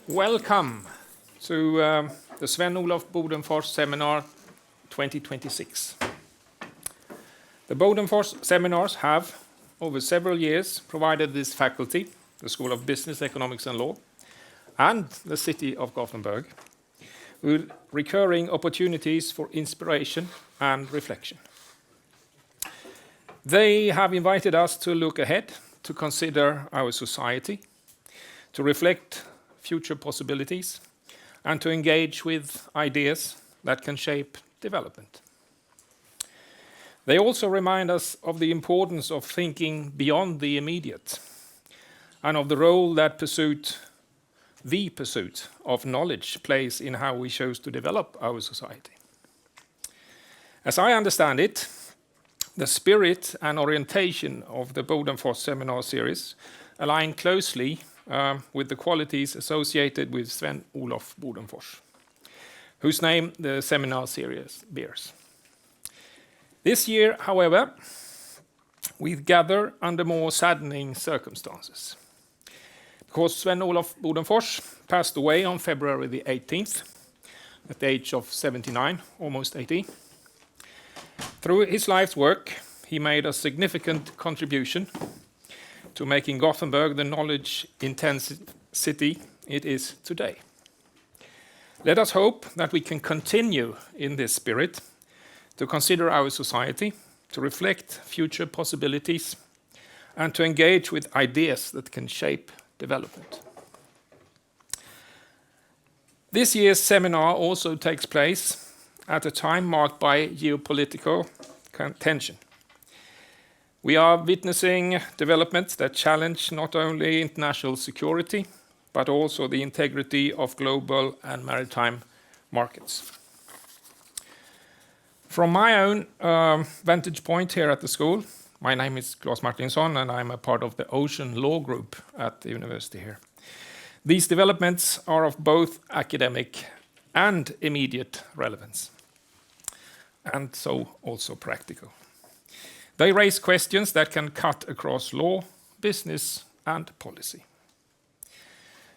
Welcome to the Sven-Olof Bodenfors Seminar 2026. The Bodenfors Seminars have, over several years, provided this faculty, the School of Business, Economics and Law, and the city of Gothenburg, with recurring opportunities for inspiration and reflection. They have invited us to look ahead, to consider our society, to reflect future possibilities, and to engage with ideas that can shape development. They also remind us of the importance of thinking beyond the immediate and of the role that the pursuit of knowledge plays in how we choose to develop our society. As I understand it, the spirit and orientation of the Bodenfors Seminar series align closely with the qualities associated with Sven-Olof Bodenfors, whose name the seminar series bears. This year, however, we gather under more saddening circumstances, because Sven-Olof Bodenfors passed away on February the 18th at the age of 79, almost 80. Through his life's work, he made a significant contribution to making Gothenburg the knowledge-intensive city it is today. Let us hope that we can continue in this spirit to consider our society, to reflect future possibilities, and to engage with ideas that can shape development. This year's seminar also takes place at a time marked by geopolitical tension. We are witnessing developments that challenge not only international security, but also the integrity of global and maritime markets. From my own vantage point here at the school, my name is Claes Martinsson, and I'm a part of the Ocean Law Group at the university here. These developments are of both academic and immediate relevance, and so also practical. They raise questions that can cut across law, business, and policy.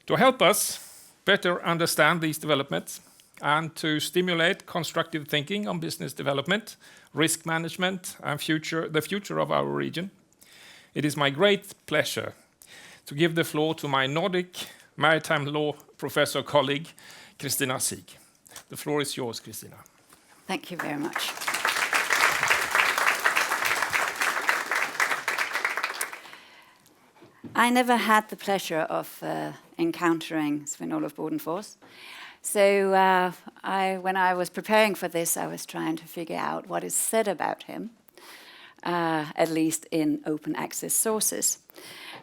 To help us better understand these developments and to stimulate constructive thinking on business development, risk management, and the future of our region, it is my great pleasure to give the floor to my Nordic maritime law professor colleague, Kristina Siig. The floor is yours, Kristina. Thank you very much. I never had the pleasure of encountering Sven-Olof Bodenfors. So when I was preparing for this, I was trying to figure out what is said about him, at least in open access sources.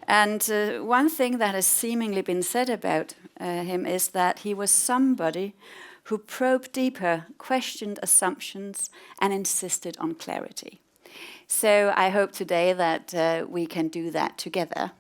And one thing that has seemingly been said about him is that he was somebody who probed deeper, questioned assumptions, and insisted on clarity. So I hope today that we can do that together.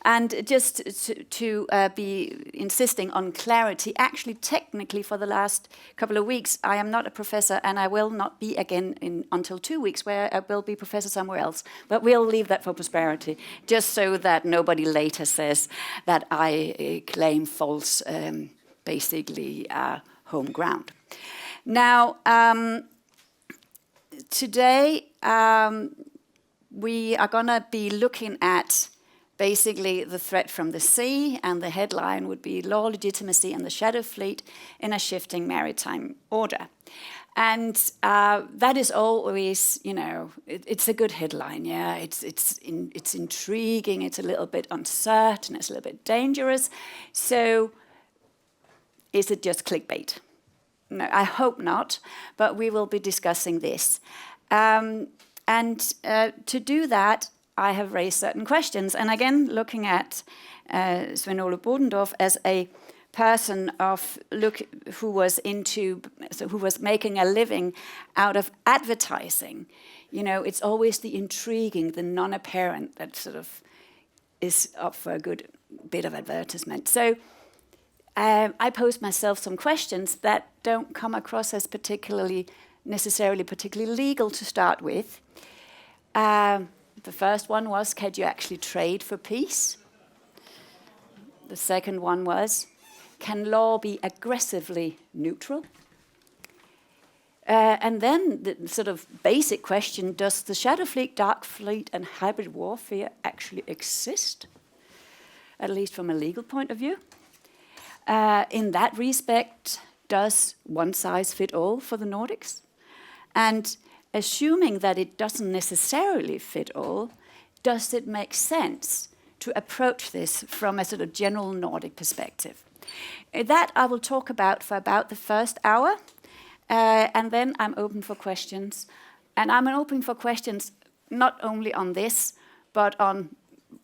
And just to be insisting on clarity, actually technically for the last couple of weeks, I am not a professor and I will not be again until 2 weeks where I will be professor somewhere else. But we'll leave that for prosperity, just so that nobody later says that I claim false, basically home ground. Now, today we are going to be looking at basically the threat from the sea, and the headline would be Law, Legitimacy and the Shadow Fleet in a Shifting Maritime Order. And that is always, it's a good headline, yeah. It's intriguing, it's a little bit uncertain, it's a little bit dangerous. So is it just clickbait? No, I hope not, but we will be discussing this. And to do that, I have raised certain questions. And again, looking at Sven-Olof Bodenfors as a person who was making a living out of advertising. It's always the intriguing, the non-apparent that sort of is up for a good bit of advertisement. So I posed myself some questions that don't come across as necessarily particularly legal to start with. The first one was, can you actually trade for peace? The second one was, can law be aggressively neutral? And then the sort of basic question, does the shadow fleet, dark fleet, and hybrid warfare actually exist? At least from a legal point of view. In that respect, does one size fit all for the Nordics? And assuming that it doesn't necessarily fit all, does it make sense to approach this from a sort of general Nordic perspective? That I will talk about for about the first hour, and then I'm open for questions. And I'm open for questions not only on this, but on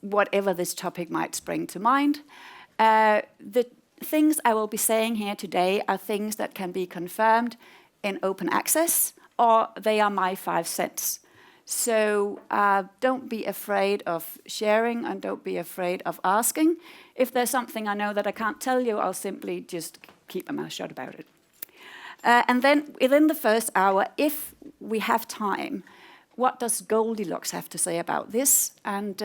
whatever this topic might spring to mind. The things I will be saying here today are things that can be confirmed in open access, or they are my 5 cents. So don't be afraid of sharing, and don't be afraid of asking. If there's something I know that I can't tell you, I'll simply just keep my mouth shut about it. And then within the first hour, if we have time, what does Goldilocks have to say about this? And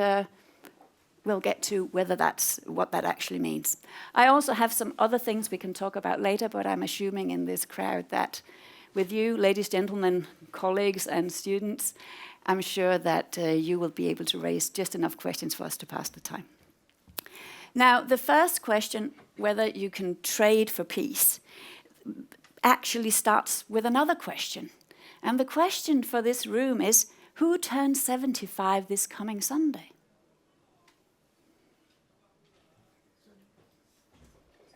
we'll get to whether that's what that actually means. I also have some other things we can talk about later, but I'm assuming in this crowd that with you, ladies, gentlemen, colleagues, and students, I'm sure that you will be able to raise just enough questions for us to pass the time. Now, the first question, whether you can trade for peace, actually starts with another question. And the question for this room is, who turns 75 this coming Sunday?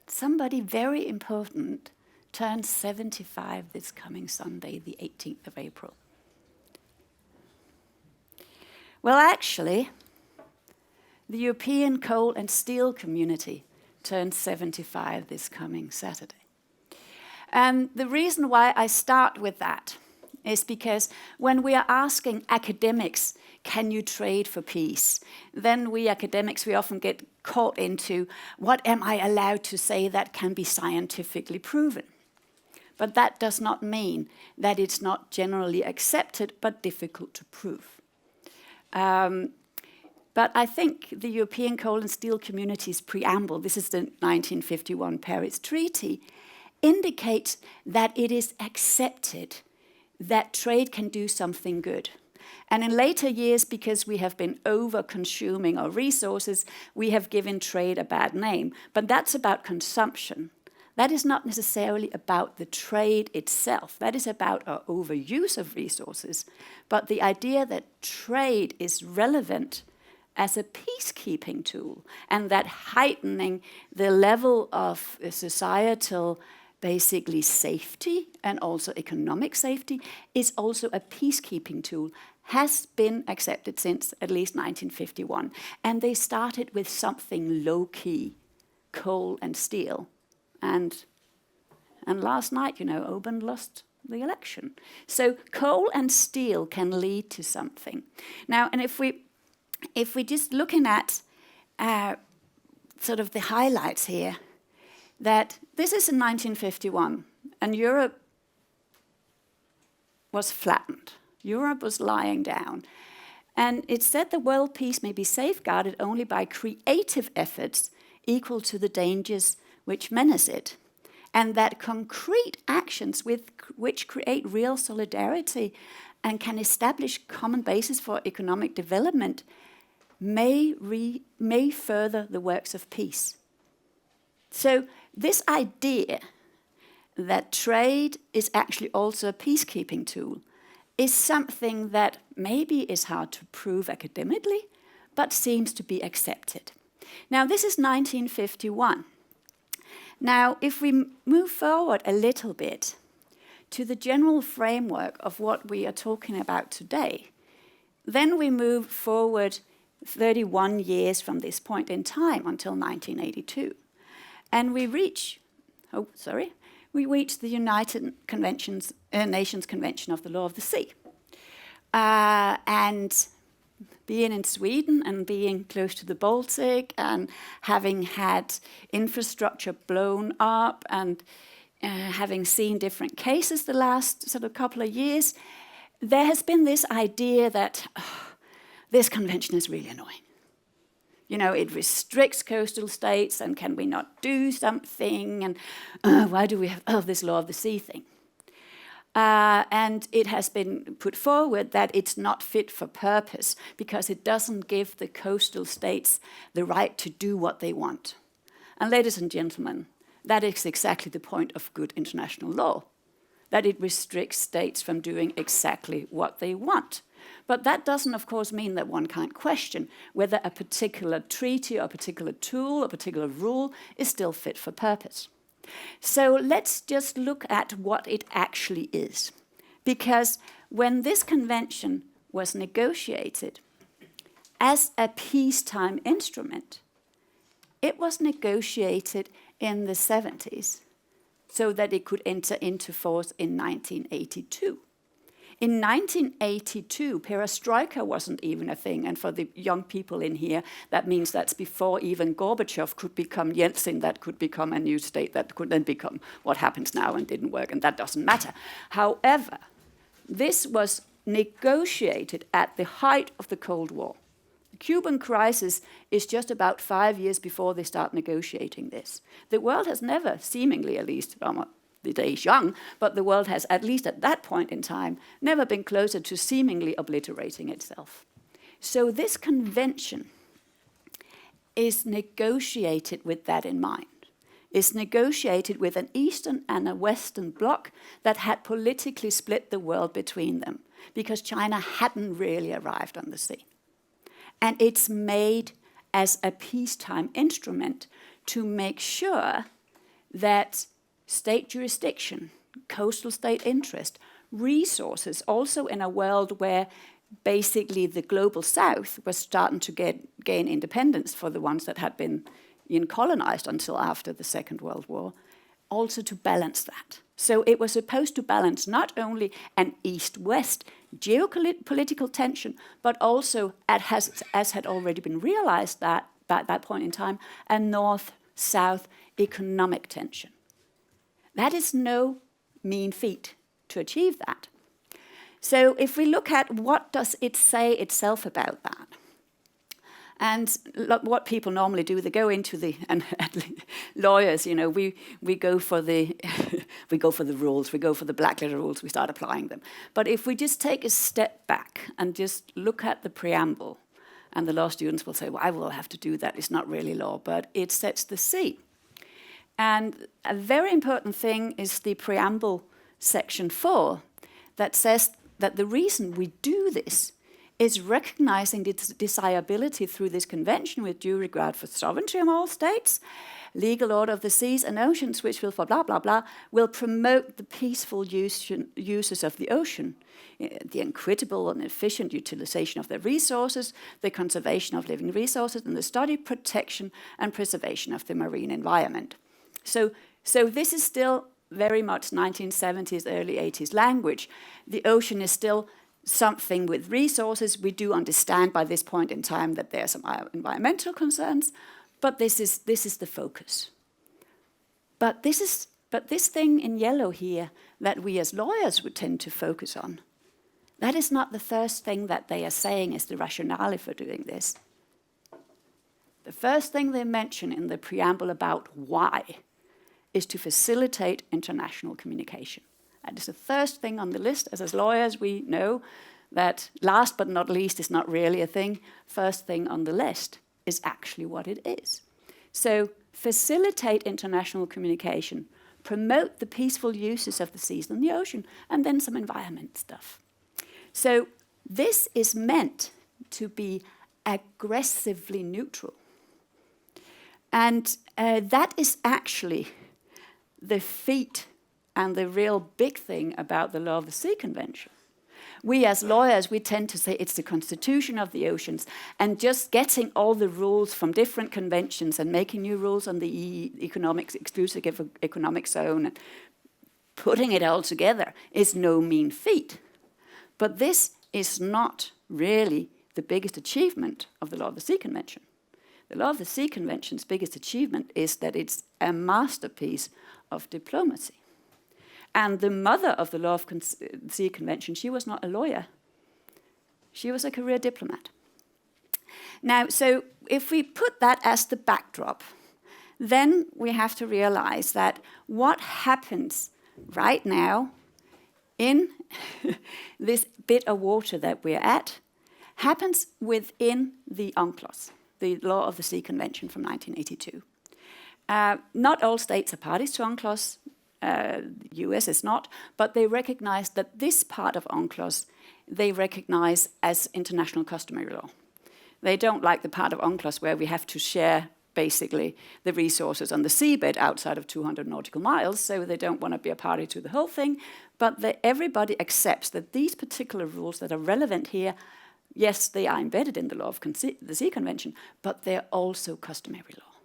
Somebody very important turns 75 this coming Sunday, the 18th of April. Well, actually, the European coal and steel community turns 75 this coming Saturday. And the reason why I start with that is because when we are asking academics, can you trade for peace? Then we academics, we often get caught into, what am I allowed to say that can be scientifically proven? But that does not mean that it's not generally accepted, but difficult to prove. But I think the European Coal and Steel Community's preamble, this is the 1951 Paris Treaty, indicates that it is accepted that trade can do something good. And in later years, because we have been over-consuming our resources, we have given trade a bad name. But that's about consumption. That is not necessarily about the trade itself. That is about our overuse of resources. But the idea that trade is relevant as a peacekeeping tool, and that heightening the level of societal basically safety and also economic safety is also a peacekeeping tool, has been accepted since at least 1951. And they started with something low-key, coal and steel. And last night, Oban lost the election. So coal and steel can lead to something. Now, and if we're just looking at sort of the highlights here, that this is in 1951, and Europe was flattened. Europe was lying down. And it said the world peace may be safeguarded only by creative efforts equal to the dangers which menace it, and that concrete actions which create real solidarity and can establish common basis for economic development may further the works of peace. So this idea that trade is actually also a peacekeeping tool is something that maybe is hard to prove academically, but seems to be accepted. Now, this is 1951. Now, if we move forward a little bit to the general framework of what we are talking about today, then we move forward 31 years from this point in time until 1982. And we reach the United Nations Convention of the Law of the Sea. And being in Sweden and being close to the Baltic and having had infrastructure blown up and having seen different cases the last sort of couple of years, there has been this idea that this convention is really annoying. It restricts coastal states, and can we not do something? And why do we have this law of the sea thing? And it has been put forward that it's not fit for purpose because it doesn't give the coastal states the right to do what they want. And ladies and gentlemen, that is exactly the point of good international law, that it restricts states from doing exactly what they want. But that doesn't, of course, mean that one can't question whether a particular treaty or a particular tool or a particular rule is still fit for purpose. So let's just look at what it actually is. Because when this convention was negotiated as a peacetime instrument, it was negotiated in the 70s so that it could enter into force in 1982. In 1982, perestroika wasn't even a thing, and for the young people in here, that means that's before even Gorbachev could become Yeltsin, that could become a new state, that could then become what happens now and didn't work, and that doesn't matter. However, this was negotiated at the height of the Cold War. The Cuban crisis is just about 5 years before they start negotiating this. The world has never, seemingly at least, the day is young, but the world has, at least at that point in time, never been closer to seemingly obliterating itself. So this convention is negotiated with that in mind. It's negotiated with an Eastern and a Western bloc that had politically split the world between them, because China hadn't really arrived on the sea. And it's made as a peacetime instrument to make sure that state jurisdiction, coastal state interest, resources, also in a world where basically the global south was starting to gain independence for the ones that had been colonized until after the Second World War, also to balance that. So it was supposed to balance not only an east-west geopolitical tension, but also, as had already been realized that by that point in time, a north-south economic tension. That is no mean feat to achieve that. So if we look at what does it say itself about that, and what people normally do, they go into and lawyers, we go for the we go for the rules, we go for the black letter rules, we start applying them. But if we just take a step back and just look at the preamble, and the law students will say, well, I will have to do that, it's not really law, but it sets the scene. And a very important thing is the preamble section 4 that says that the reason we do this is recognizing the desirability through this convention with due regard for sovereignty of all states, legal order of the seas and oceans, which will, for blah, blah, blah, will promote the peaceful uses of the ocean, the equitable and efficient utilization of their resources, the conservation of living resources, and the study, protection, and preservation of the marine environment. So this is still very much 1970s, early 80s language. The ocean is still something with resources. We do understand by this point in time that there are some environmental concerns, but this is the focus. But this thing in yellow here that we as lawyers would tend to focus on, that is not the first thing that they are saying is the rationale for doing this. The first thing they mention in the preamble about why is to facilitate international communication. That is the first thing on the list. As lawyers, we know that last but not least is not really a thing. First thing on the list is actually what it is. So facilitate international communication, promote the peaceful uses of the seas and the ocean, and then some environment stuff. So this is meant to be aggressively neutral. And that is actually the feat and the real big thing about the Law of the Sea Convention. We as lawyers, we tend to say it's the constitution of the oceans, and just getting all the rules from different conventions and making new rules on the exclusive economic zone and putting it all together is no mean feat. But this is not really the biggest achievement of the Law of the Sea Convention. The Law of the Sea Convention's biggest achievement is that it's a masterpiece of diplomacy. And the mother of the Law of the Sea Convention, she was not a lawyer. She was a career diplomat. Now, so if we put that as the backdrop, then we have to realize that what happens right now in this bit of water that we're at happens within the UNCLOS, the Law of the Sea Convention from 1982. Not all states are parties to UNCLOS, the US is not, but they recognize that this part of UNCLOS they recognize as international customary law. They don't like the part of UNCLOS where we have to share basically the resources on the seabed outside of 200 nautical miles, so they don't want to be a party to the whole thing, but everybody accepts that these particular rules that are relevant here, yes, they are embedded in the Law of the Sea Convention, but they're also customary law.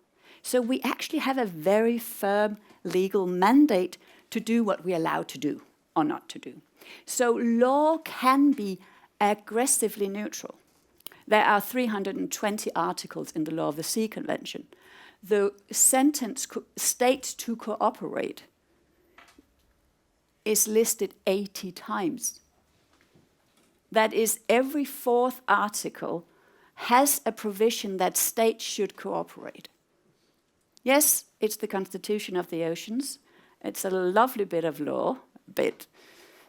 So we actually have a very firm legal mandate to do what we're allowed to do or not to do. So law can be aggressively neutral. There are 320 articles in the Law of the Sea Convention. The sentence states to cooperate is listed 80 times. That is, every fourth article has a provision that states should cooperate. Yes, it's the Constitution of the Oceans. It's a lovely bit of law, a bit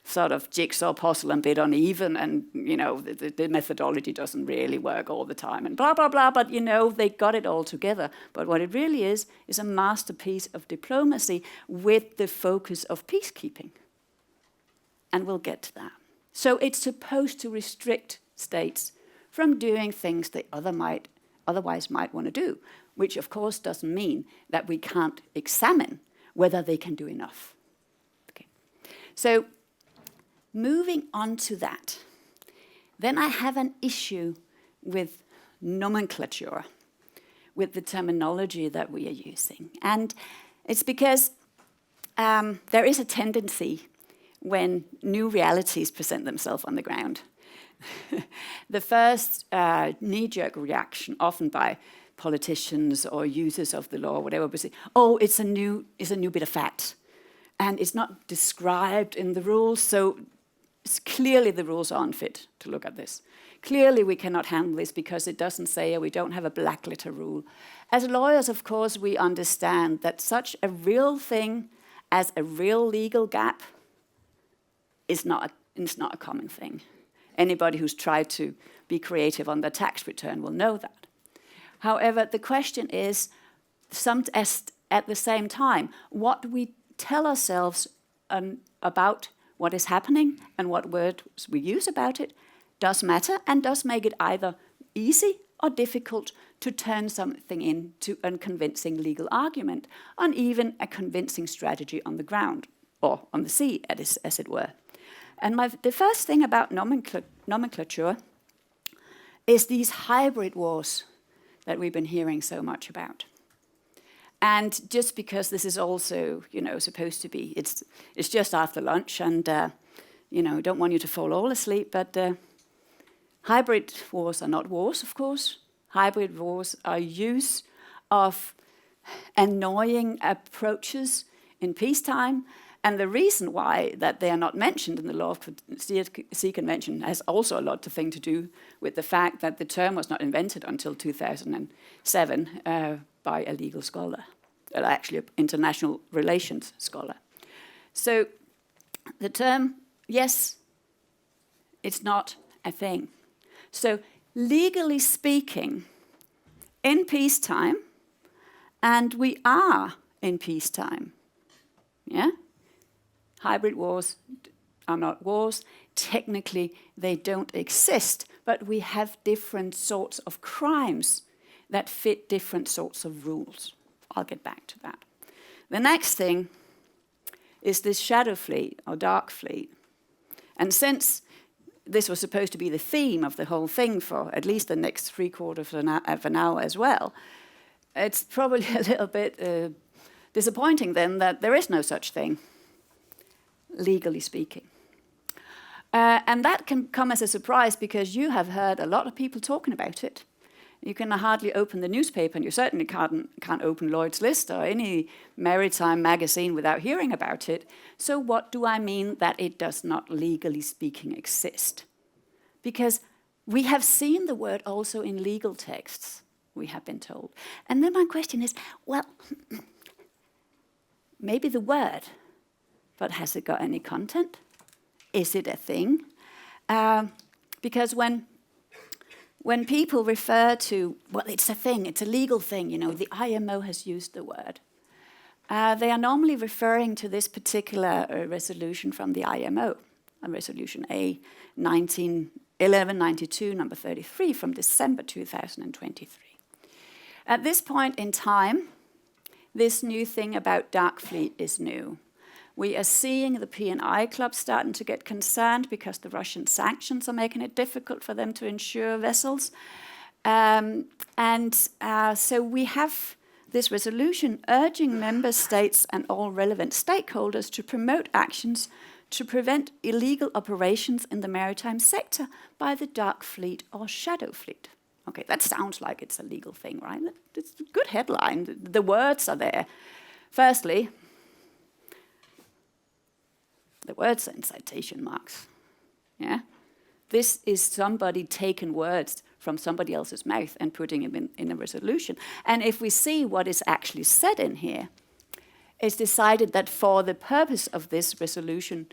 sort of jigsaw puzzle and a bit uneven, and the methodology doesn't really work all the time, and blah, blah, blah, but they got it all together. But what it really is a masterpiece of diplomacy with the focus of peacekeeping. And we'll get to that. So it's supposed to restrict states from doing things they otherwise might want to do, which of course doesn't mean that we can't examine whether they can do enough. Okay. So moving on to that, then I have an issue with nomenclature, with the terminology that we are using. And it's because there is a tendency when new realities present themselves on the ground. The first knee-jerk reaction, often by politicians or users of the law, whatever, we say, oh, it's a new bit of fact, and it's not described in the rules, so clearly the rules are unfit to look at this. Clearly we cannot handle this because it doesn't say, or we don't have a black letter rule. As lawyers, of course, we understand that such a real thing as a real legal gap is not a common thing. Anybody who's tried to be creative on their tax return will know that. However, the question is, at the same time, what we tell ourselves about what is happening and what words we use about it does matter and does make it either easy or difficult to turn something into a convincing legal argument, and even a convincing strategy on the ground, or on the sea, as it were. And the first thing about nomenclature is these hybrid wars that we've been hearing so much about. And just because this is also, supposed to be, it's just after lunch, and don't want you to fall all asleep, but hybrid wars are not wars, of course. Hybrid wars are use of annoying approaches in peacetime. And the reason why that they are not mentioned in the Law of the Sea Convention has also a lot to do with the fact that the term was not invented until 2007 by a legal scholar, actually an international relations scholar. So the term, yes, it's not a thing. So legally speaking, in peacetime, and we are in peacetime, yeah? Hybrid wars are not wars. Technically, they don't exist, but we have different sorts of crimes that fit different sorts of rules. I'll get back to that. The next thing is this shadow fleet, or dark fleet. And since this was supposed to be the theme of the whole thing for at least the next 3/4 of an hour as well, it's probably a little bit disappointing then that there is no such thing, legally speaking. And that can come as a surprise because you have heard a lot of people talking about it. You can hardly open the newspaper, and you certainly can't open Lloyd's List or any maritime magazine without hearing about it. So what do I mean that it does not, legally speaking, exist? Because We have seen the word also in legal texts, we have been told. And then my question is, well, maybe the word, but has it got any content? Is it a thing? Because when people refer to, well, it's a thing, it's a legal thing, you know, the IMO has used the word, they are normally referring to this particular resolution from the IMO, Resolution A 1192, number 33, from December 2023. At this point in time, this new thing about dark fleet is new. We are seeing the P&I clubs starting to get concerned because the Russian sanctions are making it difficult for them to insure vessels. So we have this resolution urging member states and all relevant stakeholders to promote actions to prevent illegal operations in the maritime sector by the dark fleet or shadow fleet. Okay, that sounds like it's a legal thing, right? It's a good headline. The words are there. Firstly, the words are in citation marks. Yeah, this is somebody taking words from somebody else's mouth and putting them in a resolution. And if we see what is actually said in here, it's decided that for the purpose of this resolution,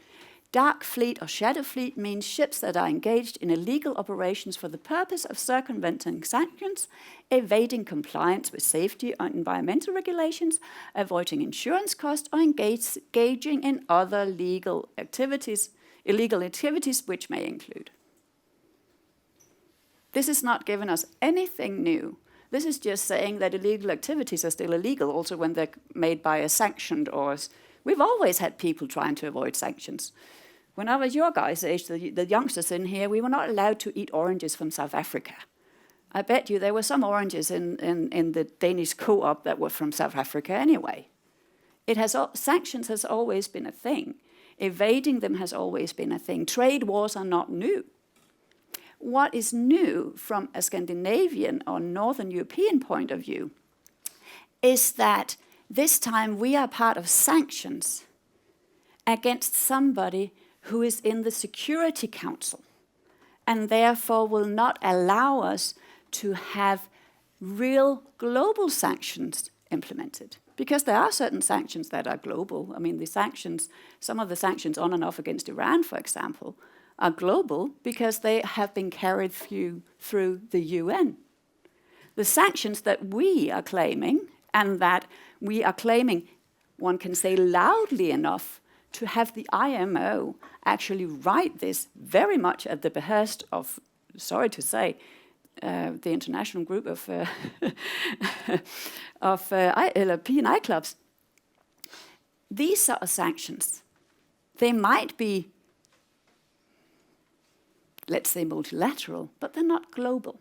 dark fleet or shadow fleet means ships that are engaged in illegal operations for the purpose of circumventing sanctions, evading compliance with safety or environmental regulations, avoiding insurance costs, or engaging in other illegal activities which may include. This is not giving us anything new. This is just saying that illegal activities are still illegal, also when they're made by a sanctioned or... We've always had people trying to avoid sanctions. When I was your guys' age, the youngsters in here, we were not allowed to eat oranges from South Africa. I bet you there were some oranges in the Danish co-op that were from South Africa anyway. Sanctions has always been a thing. Evading them has always been a thing. Trade wars are not new. What is new from a Scandinavian or Northern European point of view is that this time we are part of sanctions against somebody who is in the Security Council and therefore will not allow us to have real global sanctions implemented. Because there are certain sanctions that are global. I mean, some of the sanctions on and off against Iran, for example, are global because they have been carried through the UN. The sanctions that we are claiming, and that we are claiming, one can say loudly enough, to have the IMO actually write this very much at the behest of, sorry to say, the international group of P&I clubs. These sort of sanctions, they might be, let's say, multilateral, but they're not global.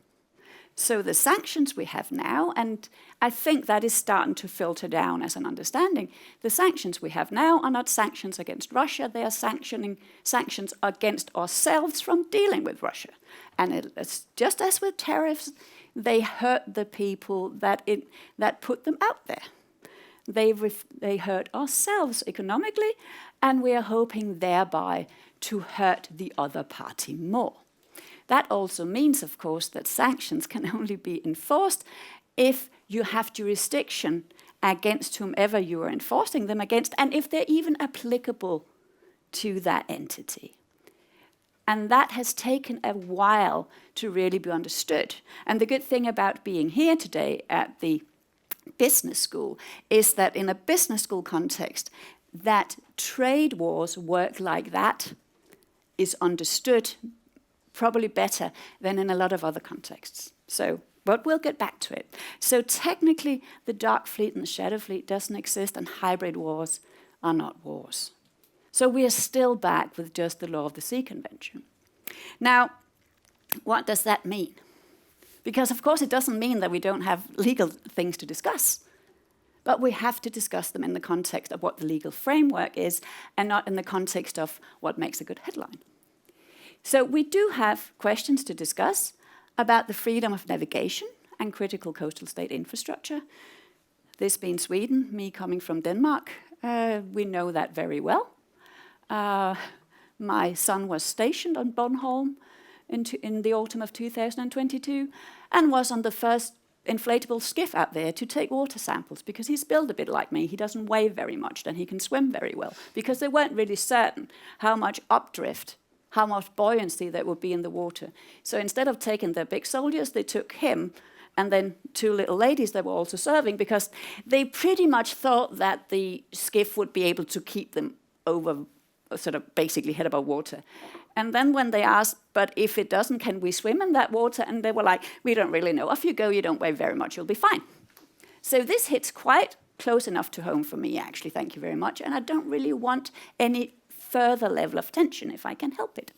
So the sanctions we have now, and I think that is starting to filter down as an understanding, the sanctions we have now are not sanctions against Russia, they are sanctions against ourselves from dealing with Russia. And it's just as with tariffs, they hurt the people that put them out there. They hurt ourselves economically, and we are hoping thereby to hurt the other party more. That also means, of course, that sanctions can only be enforced if you have jurisdiction against whomever you are enforcing them against, and if they're even applicable to that entity. And that has taken a while to really be understood. And the good thing about being here today at the business school is that in a business school context, that trade wars work like that is understood probably better than in a lot of other contexts. But we'll get back to it. So technically, the dark fleet and the shadow fleet doesn't exist, and hybrid wars are not wars. So we are still back with just the Law of the Sea Convention. Now, what does that mean? Because, of course, it doesn't mean that we don't have legal things to discuss. But we have to discuss them in the context of what the legal framework is, and not in the context of what makes a good headline. So we do have questions to discuss about the freedom of navigation and critical coastal state infrastructure. This being Sweden, me coming from Denmark, we know that very well. My son was stationed on Bornholm in the autumn of 2022 and was on the first inflatable skiff out there to take water samples, because he's built a bit like me. He doesn't weigh very much, then he can swim very well, because they weren't really certain how much updrift, how much buoyancy there would be in the water. So instead of taking their big soldiers, they took him and then 2 little ladies that were also serving, because they pretty much thought that the skiff would be able to keep them over, sort of basically head above water. And then when they asked, but if it doesn't, can we swim in that water? And they were like, we don't really know. Off you go, you don't weigh very much, you'll be fine. So this hits quite close enough to home for me, actually, thank you very much. And I don't really want any further level of tension if I can help it.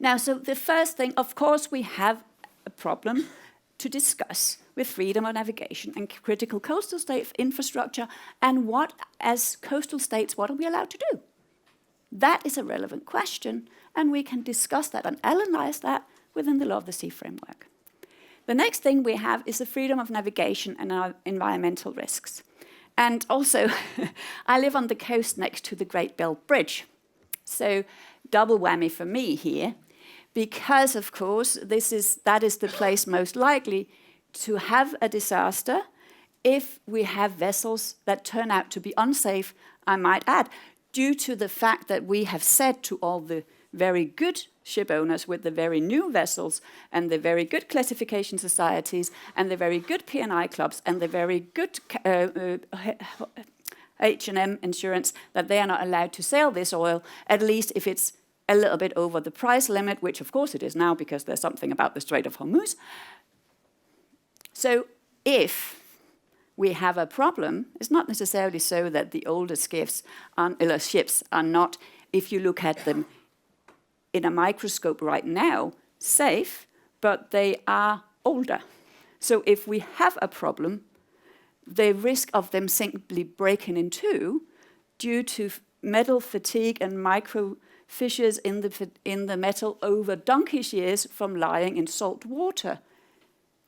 Now, so the first thing, of course, we have a problem to discuss with freedom of navigation and critical coastal state infrastructure, and what, as coastal states, what are we allowed to do? That is a relevant question, and we can discuss that and analyze that within the Law of the Sea framework. The next thing we have is the freedom of navigation and our environmental risks. And also, I live on the coast next to the Great Belt Bridge. So double whammy for me here, because of course that is the place most likely to have a disaster if we have vessels that turn out to be unsafe, I might add, due to the fact that we have said to all the very good ship owners with the very new vessels and the very good classification societies and the very good P&I clubs and the very good H&M insurance that they are not allowed to sail this oil, at least if it's a little bit over the price limit, which of course it is now because there's something about the Strait of Hormuz. So if we have a problem, it's not necessarily so that the older ships are not, if you look at them in a microscope right now, safe, but they are older. So if we have a problem, the risk of them simply breaking in two due to metal fatigue and micro fissures in the metal over donkey's years from lying in salt water,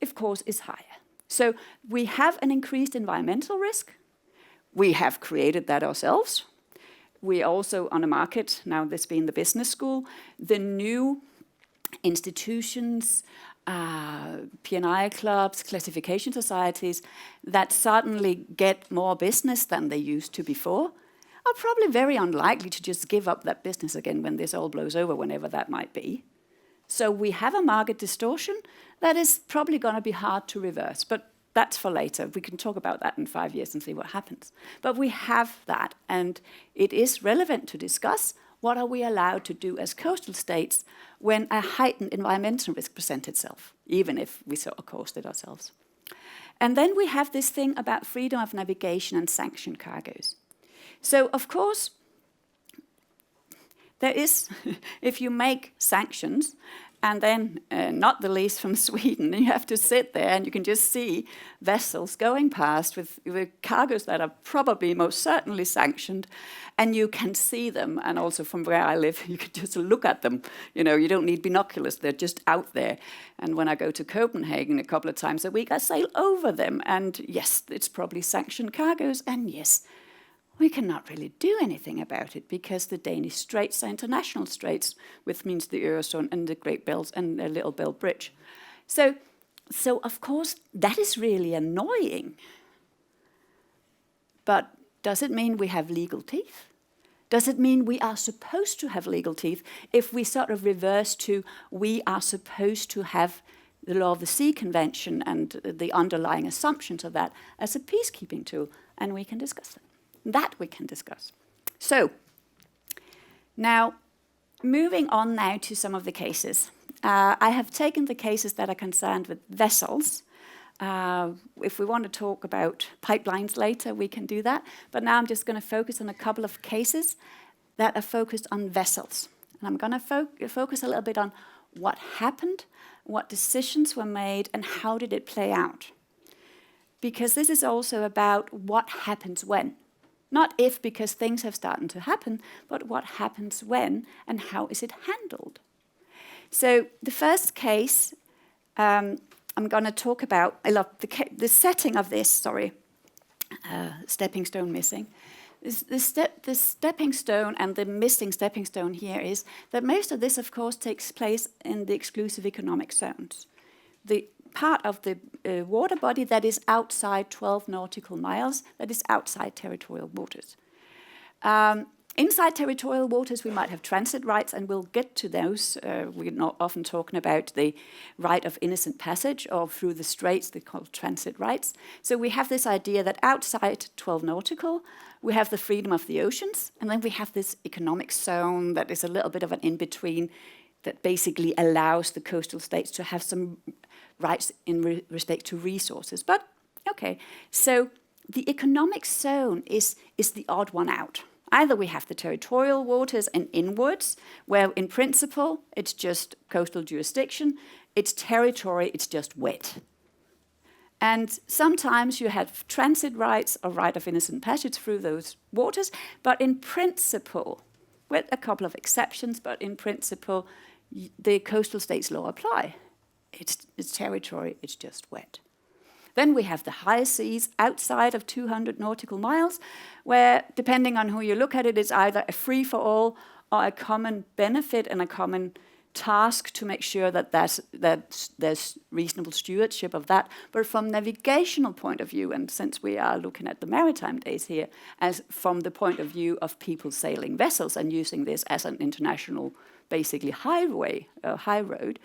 of course, is higher. So we have an increased environmental risk. We have created that ourselves. We also, on the market, now this being the business school, the new institutions, P&I clubs, classification societies that suddenly get more business than they used to before are probably very unlikely to just give up that business again when this all blows over, whenever that might be. So we have a market distortion that is probably going to be hard to reverse, but that's for later. We can talk about that in 5 years and see what happens. But we have that, and it is relevant to discuss what are we allowed to do as coastal states when a heightened environmental risk presents itself, even if we sort of caused it ourselves. And then we have this thing about freedom of navigation and sanctioned cargoes. So, of course, there is, if you make sanctions, and then not the least from Sweden, you have to sit there and you can just see vessels going past with cargoes that are probably most certainly sanctioned, and you can see them. And also from where I live, you can just look at them. You know, you don't need binoculars, they're just out there. And when I go to Copenhagen a couple of times a week, I sail over them. And yes, it's probably sanctioned cargoes, and yes, we cannot really do anything about it because the Danish straits are international straits, which means the Øresund and the Great Belt and the Little Belt Bridge. So of course, that is really annoying. But does it mean we have legal teeth? Does it mean we are supposed to have legal teeth if we sort of reverse to we are supposed to have the Law of the Sea Convention and the underlying assumptions of that as a peacekeeping tool? And we can discuss that. That we can discuss. So, now, moving on now to some of the cases. I have taken the cases that are concerned with vessels. If we want to talk about pipelines later, we can do that. But now I'm just going to focus on a couple of cases that are focused on vessels. And I'm going to focus a little bit on what happened, what decisions were made, and how did it play out. Because this is also about what happens when. Not if, because things have started to happen, but what happens when and how is it handled. So the first case I'm going to talk about, I love the setting of this, stepping stone missing. The stepping stone and the missing stepping stone here is that most of this, of course, takes place in the exclusive economic zones. The part of the water body that is outside 12 nautical miles, that is outside territorial waters. Inside territorial waters, we might have transit rights, and we'll get to those. We're not often talking about the right of innocent passage or through the straits, they're called transit rights. So we have this idea that outside 12 nautical, we have the freedom of the oceans, and then we have this economic zone that is a little bit of an in-between that basically allows the coastal states to have some rights in respect to resources. But, okay, so the economic zone is the odd one out. Either we have the territorial waters and inwards, where in principle it's just coastal jurisdiction, it's territory, it's just wet. And sometimes you have transit rights or right of innocent passage through those waters, but in principle, with a couple of exceptions, but in principle, the coastal states law apply. It's territory, it's just wet. Then we have the high seas outside of 200 nautical miles, where, depending on who you look at it, it's either a free-for-all or a common benefit and a common task to make sure that there's reasonable stewardship of that. But from navigational point of view, and since we are looking at the maritime days here, as from the point of view of people sailing vessels and using this as an international, basically highway, high road,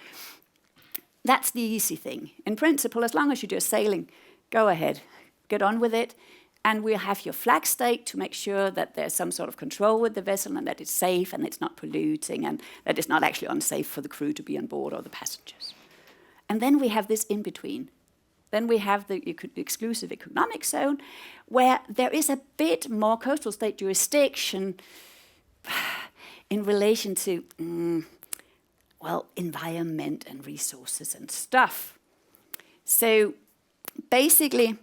that's the easy thing. In principle, as long as you're just sailing, go ahead, get on with it, and we'll have your flag state to make sure that there's some sort of control with the vessel and that it's safe and it's not polluting and that it's not actually unsafe for the crew to be on board or the passengers. And then we have this in-between. Then we have the exclusive economic zone, where there is a bit more coastal state jurisdiction in relation to environment and resources and stuff. So basically,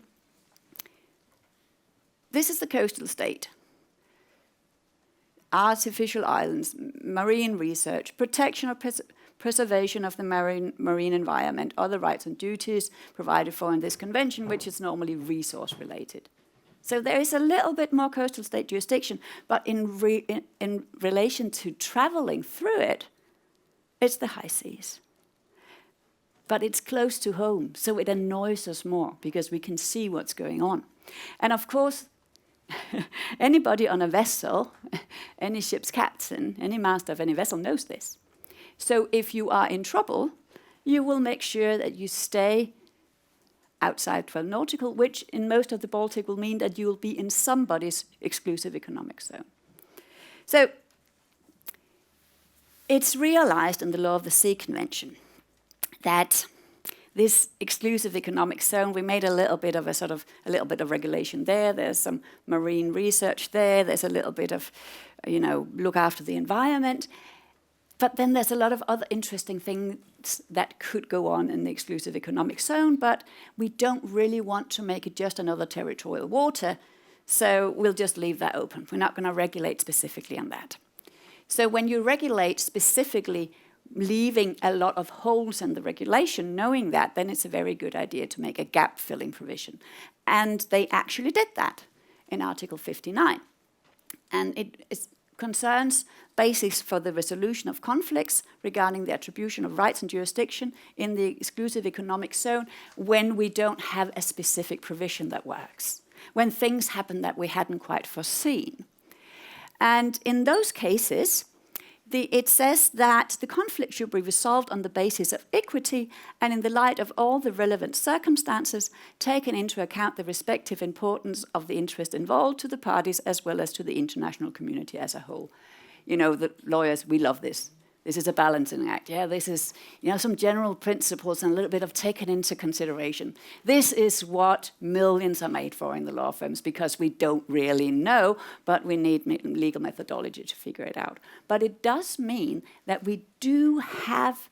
this is the coastal state. Artificial islands, marine research, protection or preservation of the marine environment, other rights and duties provided for in this convention, which is normally resource related. So there is a little bit more coastal state jurisdiction, but in relation to traveling through it, it's the high seas. But it's close to home, so it annoys us more because we can see what's going on. And of course, anybody on a vessel, any ship's captain, any master of any vessel knows this. So if you are in trouble, you will make sure that you stay outside 12 nautical, which in most of the Baltic will mean that you will be in somebody's exclusive economic zone. So it's realized in the Law of the Sea Convention that this exclusive economic zone, we made a little bit of regulation there. There's some marine research there. There's a little bit of, look after the environment. But then there's a lot of other interesting things that could go on in the exclusive economic zone, but we don't really want to make it just another territorial water, so we'll just leave that open. We're not going to regulate specifically on that. So when you regulate specifically, leaving a lot of holes in the regulation, knowing that, then it's a very good idea to make a gap-filling provision. And they actually did that in Article 59. And it concerns basis for the resolution of conflicts regarding the attribution of rights and jurisdiction in the exclusive economic zone when we don't have a specific provision that works, when things happen that we hadn't quite foreseen. And in those cases, it says that the conflict should be resolved on the basis of equity and in the light of all the relevant circumstances, taking into account the respective importance of the interest involved to the parties as well as to the international community as a whole. The lawyers, we love this. This is a balancing act. Yeah, this is some general principles and a little bit of taken into consideration. This is what millions are made for in the law firms because we don't really know, but we need legal methodology to figure it out. But it does mean that we do have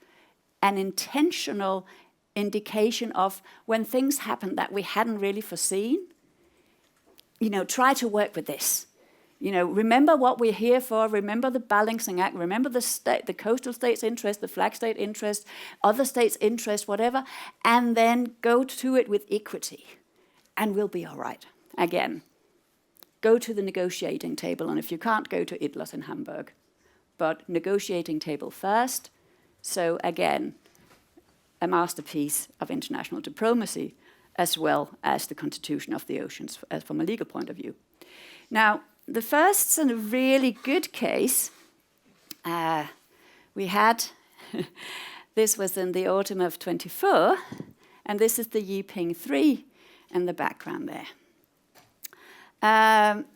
an intentional indication of when things happen that we hadn't really foreseen. Try to work with this. Remember what we're here for, remember the balancing act, remember the coastal state's interest, the flag state interest, other states' interest, whatever, and then go to it with equity, and we'll be all right. Again, go to the negotiating table, and if you can't go to Idlers in Hamburg, but negotiating table first. So again, a masterpiece of international diplomacy, as well as the constitution of the oceans from a legal point of view. Now, the first sort of really good case we had, this was in the autumn of 24, and this is the Yiping 3 in the background there.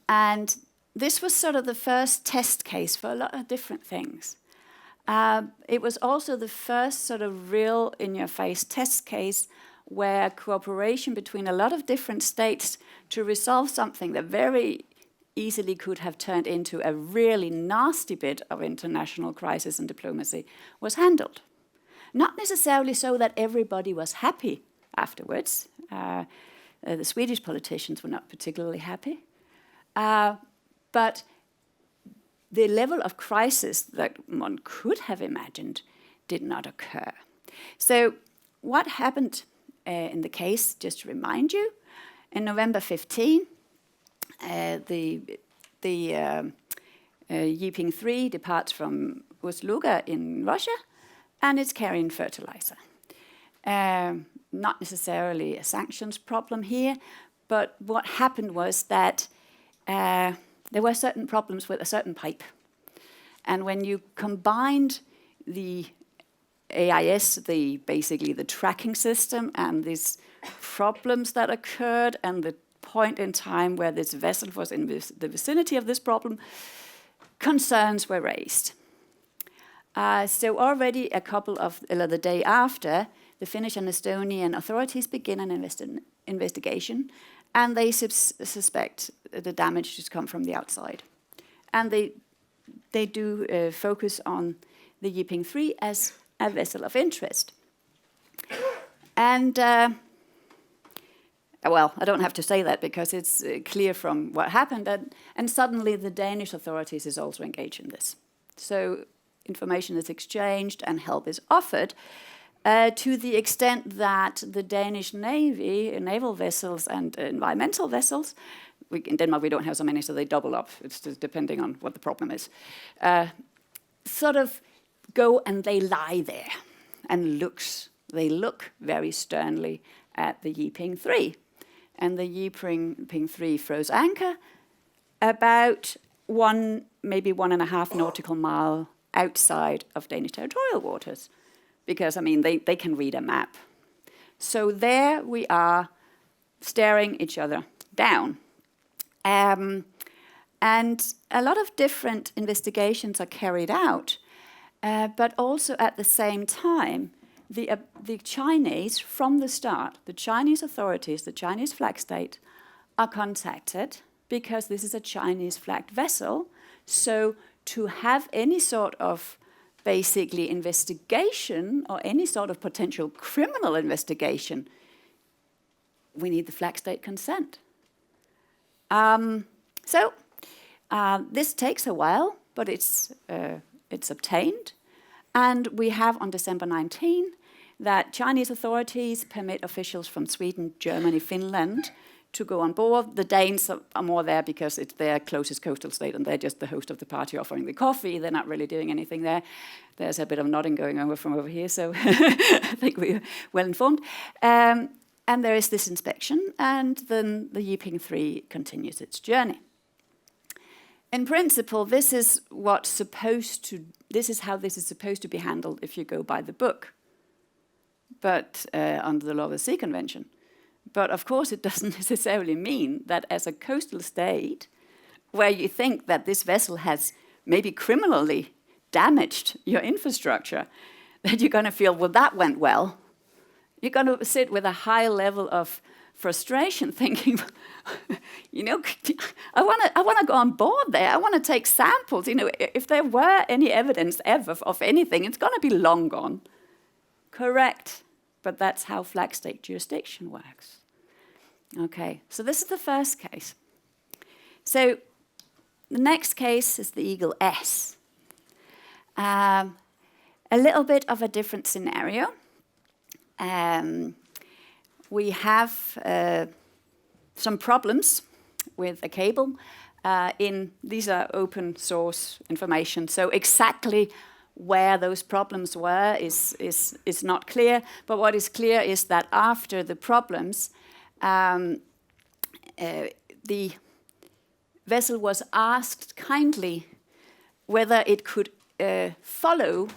And this was sort of the first test case for a lot of different things. It was also the first sort of real in-your-face test case where cooperation between a lot of different states to resolve something that very easily could have turned into a really nasty bit of international crisis and diplomacy was handled. Not necessarily so that everybody was happy afterwards. The Swedish politicians were not particularly happy. But the level of crisis that one could have imagined did not occur. So what happened in the case, just to remind you, in November 15, the Yiping 3 departs from Ust-Luga in Russia, and it's carrying fertilizer. Not necessarily a sanctions problem here, but what happened was that there were certain problems with a certain pipe. And when you combined the AIS, basically the tracking system, and these problems that occurred, and the point in time where this vessel was in the vicinity of this problem, concerns were raised. So already the day after, the Finnish and Estonian authorities begin an investigation, and they suspect the damage has come from the outside. And they do focus on the Yiping 3 as a vessel of interest. And, well, I don't have to say that because it's clear from what happened. And suddenly the Danish authorities is also engaged in this. So information is exchanged and help is offered to the extent that the Danish Navy, naval vessels and environmental vessels, in Denmark we don't have so many, so they double up. It's just depending on what the problem is. Sort of go and they lie there and they look very sternly at the Yiping 3. And the Yiping 3 throws anchor about maybe 1.5 nautical mile outside of Danish territorial waters. Because, I mean, they can read a map. So there we are staring each other down. And a lot of different investigations are carried out, but also at the same time, the Chinese, from the start, the Chinese authorities, the Chinese flag state, are contacted because this is a Chinese flagged vessel. So to have any sort of basically investigation or any sort of potential criminal investigation, we need the flag state consent. This takes a while, but it's obtained. And we have on December 19 that Chinese authorities permit officials from Sweden, Germany, Finland to go on board. The Danes are more there because it's their closest coastal state and they're just the host of the party offering the coffee. They're not really doing anything there. There's a bit of nodding going on from over here, so I think we're well informed. And there is this inspection, and then the Yiping 3 continues its journey. In principle, this is how this is supposed to be handled if you go by the book, but under the law of the sea convention. But of course, it doesn't necessarily mean that as a coastal state, where you think that this vessel has maybe criminally damaged your infrastructure, that you're going to feel, well, that went well. You're going to sit with a high level of frustration, thinking, I want to go on board there. I want to take samples. If there were any evidence ever of anything, it's going to be long gone. Correct. But that's how flag state jurisdiction works. Okay, so this is the first case. So the next case is the Eagle S. A little bit of a different scenario. We have some problems with a cable. These are open source information, so exactly where those problems were is not clear. But what is clear is that after the problems, the vessel was asked kindly whether it could follow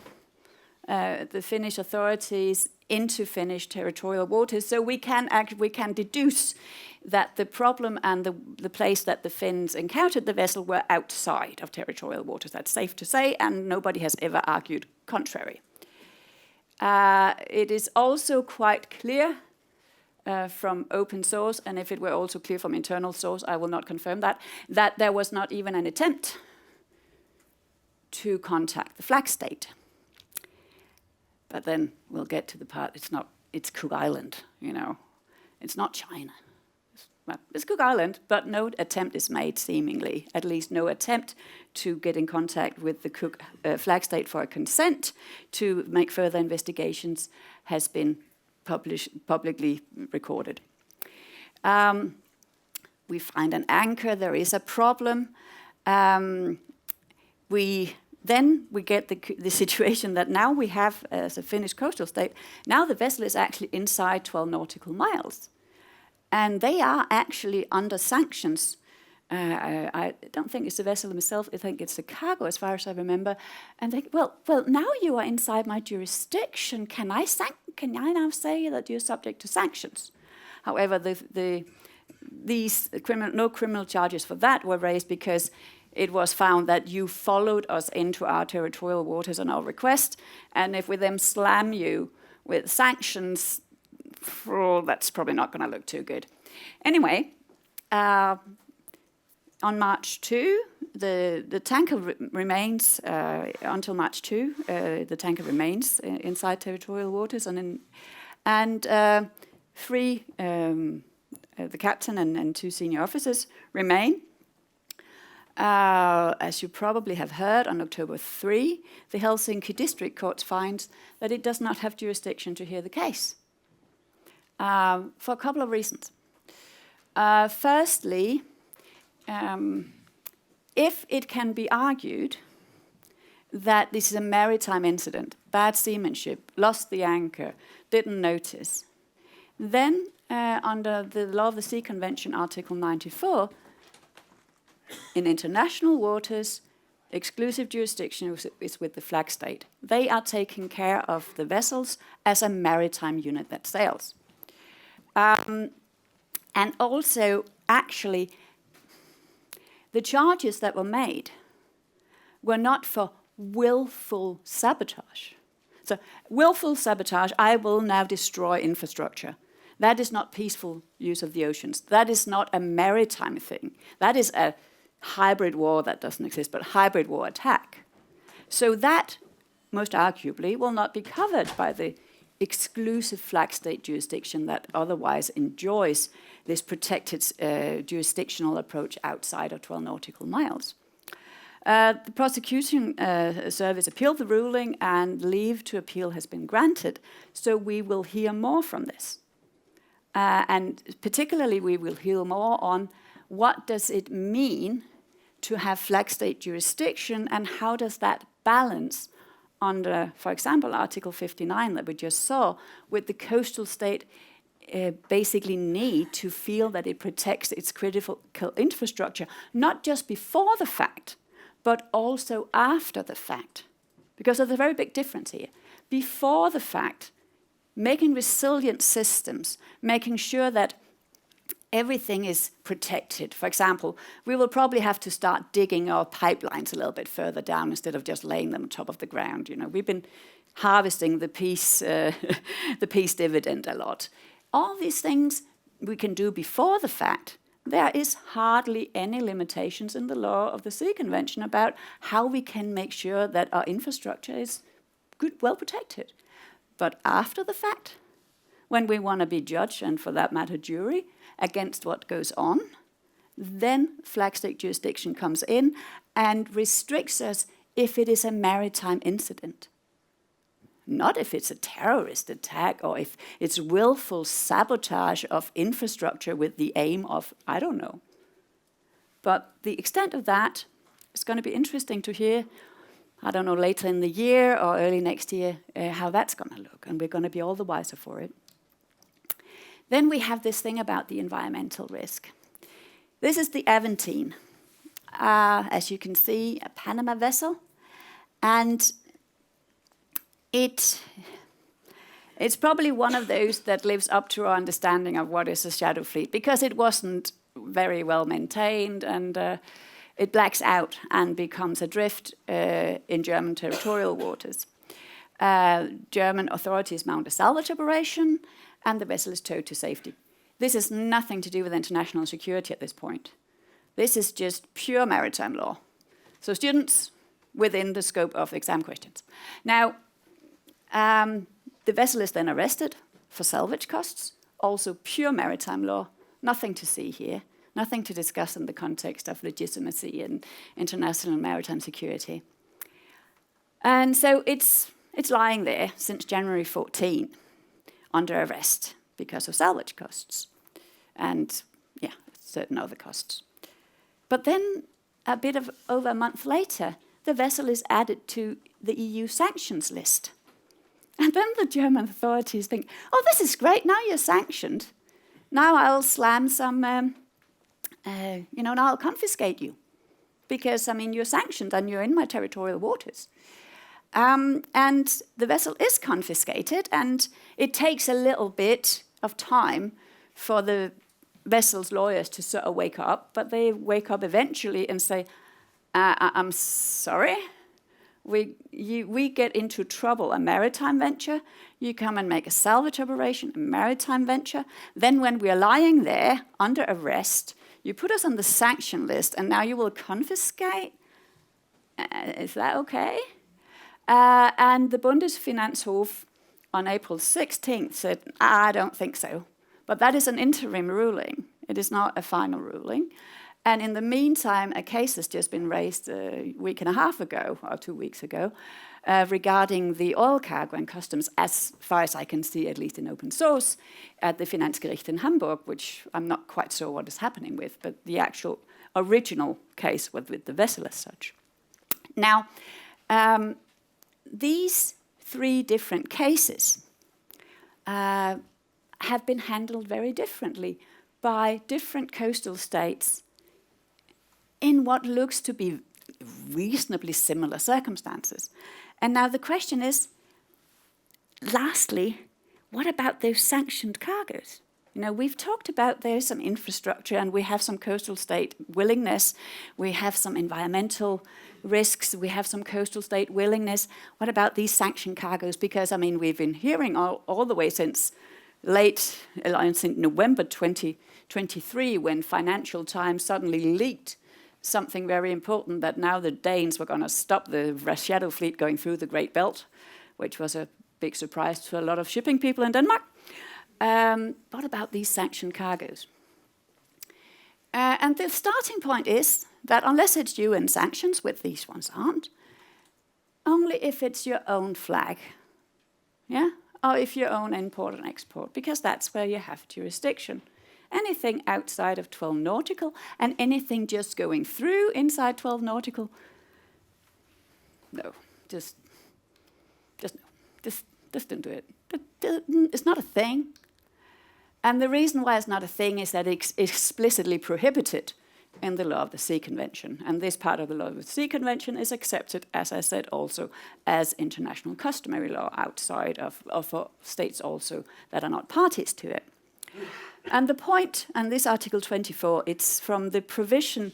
the Finnish authorities into Finnish territorial waters. So we can deduce that the problem and the place that the Finns encountered the vessel were outside of territorial waters. That's safe to say, and nobody has ever argued contrary. It is also quite clear from open source, and if it were also clear from internal source, I will not confirm that there was not even an attempt to contact the flag state. But then we'll get to the part, it's Cook Island, you know. It's not China. It's Cook Island, but no attempt is made, seemingly. At least no attempt to get in contact with the Cook flag state for a consent to make further investigations has been publicly recorded. We find an anchor, there is a problem. Then we get the situation that now we have, as a Finnish coastal state, now the vessel is actually inside 12 nautical miles. And they are actually under sanctions. I don't think it's the vessel itself, I think it's the cargo, as far as I remember. And they, well, now you are inside my jurisdiction. Can I now say that you're subject to sanctions? However, no criminal charges for that were raised because it was found that you followed us into our territorial waters on our request, and if we then slam you with sanctions, that's probably not going to look too good. Anyway, on March 2, the tanker remains, until March 2, the tanker remains inside territorial waters, and three, the captain and two senior officers remain. As you probably have heard, on October 3, the Helsinki District Court finds that it does not have jurisdiction to hear the case, for a couple of reasons. Firstly, if it can be argued that this is a maritime incident, bad seamanship, lost the anchor, didn't notice, then under the Law of the Sea Convention, Article 94, in international waters, exclusive jurisdiction is with the flag state. They are taking care of the vessels as a maritime unit that sails. And also, actually, the charges that were made were not for willful sabotage. So, willful sabotage, I will now destroy infrastructure. That is not peaceful use of the oceans. That is not a maritime thing. That is a hybrid war that doesn't exist, but hybrid war attack. So that, most arguably, will not be covered by the exclusive flag state jurisdiction that otherwise enjoys this protected jurisdictional approach outside of 12 nautical miles. The prosecution service appealed the ruling, and leave to appeal has been granted, so we will hear more from this. And particularly we will hear more on what does it mean to have flag state jurisdiction, and how does that balance under, for example, Article 59 that we just saw, with the coastal state basically need to feel that it protects its critical infrastructure, not just before the fact, but also after the fact. Because there's a very big difference here. Before the fact, making resilient systems, making sure that everything is protected. For example, we will probably have to start digging our pipelines a little bit further down instead of just laying them on top of the ground. You know, we've been harvesting the peace dividend a lot. All these things we can do before the fact. There is hardly any limitations in the law of the Sea Convention about how we can make sure that our infrastructure is good, well protected. But after the fact, when we want to be judge, and for that matter jury, against what goes on, then flag state jurisdiction comes in and restricts us if it is a maritime incident. Not if it's a terrorist attack or if it's willful sabotage of infrastructure with the aim of, I don't know, But the extent of that is going to be interesting to hear, I don't know, later in the year or early next year, how that's going to look. And we're going to be all the wiser for it. Then we have this thing about the environmental risk. This is the Aventine. As you can see, a Panama vessel. And it's probably one of those that lives up to our understanding of what is a shadow fleet, because it wasn't very well maintained, and it blacks out and becomes adrift in German territorial waters. German authorities mount a salvage operation, and the vessel is towed to safety. This has nothing to do with international security at this point. This is just pure maritime law. So students, within the scope of exam questions. Now, the vessel is then arrested for salvage costs, also pure maritime law, nothing to see here, nothing to discuss in the context of legitimacy and international maritime security. And so it's lying there since January 14 under arrest because of salvage costs and, yeah, certain other costs. But then a bit of over a month later, the vessel is added to the EU sanctions list. And then the German authorities think, oh, this is great, now you're sanctioned. Now I'll slam some, now I'll confiscate you. Because, you're sanctioned and you're in my territorial waters. And the vessel is confiscated, and it takes a little bit of time for the vessel's lawyers to sort of wake up, but they wake up eventually and say, I'm sorry, we get into trouble, a maritime venture, you come and make a salvage operation, a maritime venture, then when we're lying there under arrest, you put us on the sanction list, and now you will confiscate? Is that okay? And the Bundesfinanzhof on April 16th said, I don't think so. But that is an interim ruling. It is not a final ruling. And in the meantime, a case has just been raised a week and a half ago, or 2 weeks ago, regarding the oil cargo and customs, as far as I can see, at least in open source, at the Finanzgericht in Hamburg, which I'm not quite sure what is happening with, but the actual original case with the vessel as such. Now, these 3 different cases have been handled very differently by different coastal states in what looks to be reasonably similar circumstances. And now the question is, lastly, what about those sanctioned cargoes? We've talked about there's some infrastructure and we have some coastal state willingness, we have some environmental risks, we have some coastal state willingness. What about these sanctioned cargoes? Because, we've been hearing all the way since November 2023, when Financial Times suddenly leaked something very important, that now the Danes were going to stop the shadow fleet going through the Great Belt, which was a big surprise to a lot of shipping people in Denmark. What about these sanctioned cargoes? And the starting point is that unless it's UN sanctions, which these ones aren't, only if it's your own flag, yeah, or if you own import and export, because that's where you have jurisdiction. Anything outside of 12 nautical and anything just going through inside 12 nautical, no, just don't do it. It's not a thing. And the reason why it's not a thing is that it's explicitly prohibited in the Law of the Sea Convention. And this part of the Law of the Sea Convention is accepted, as I said, also as international customary law outside of states also that are not parties to it. And the point, and this Article 24, it's from the provision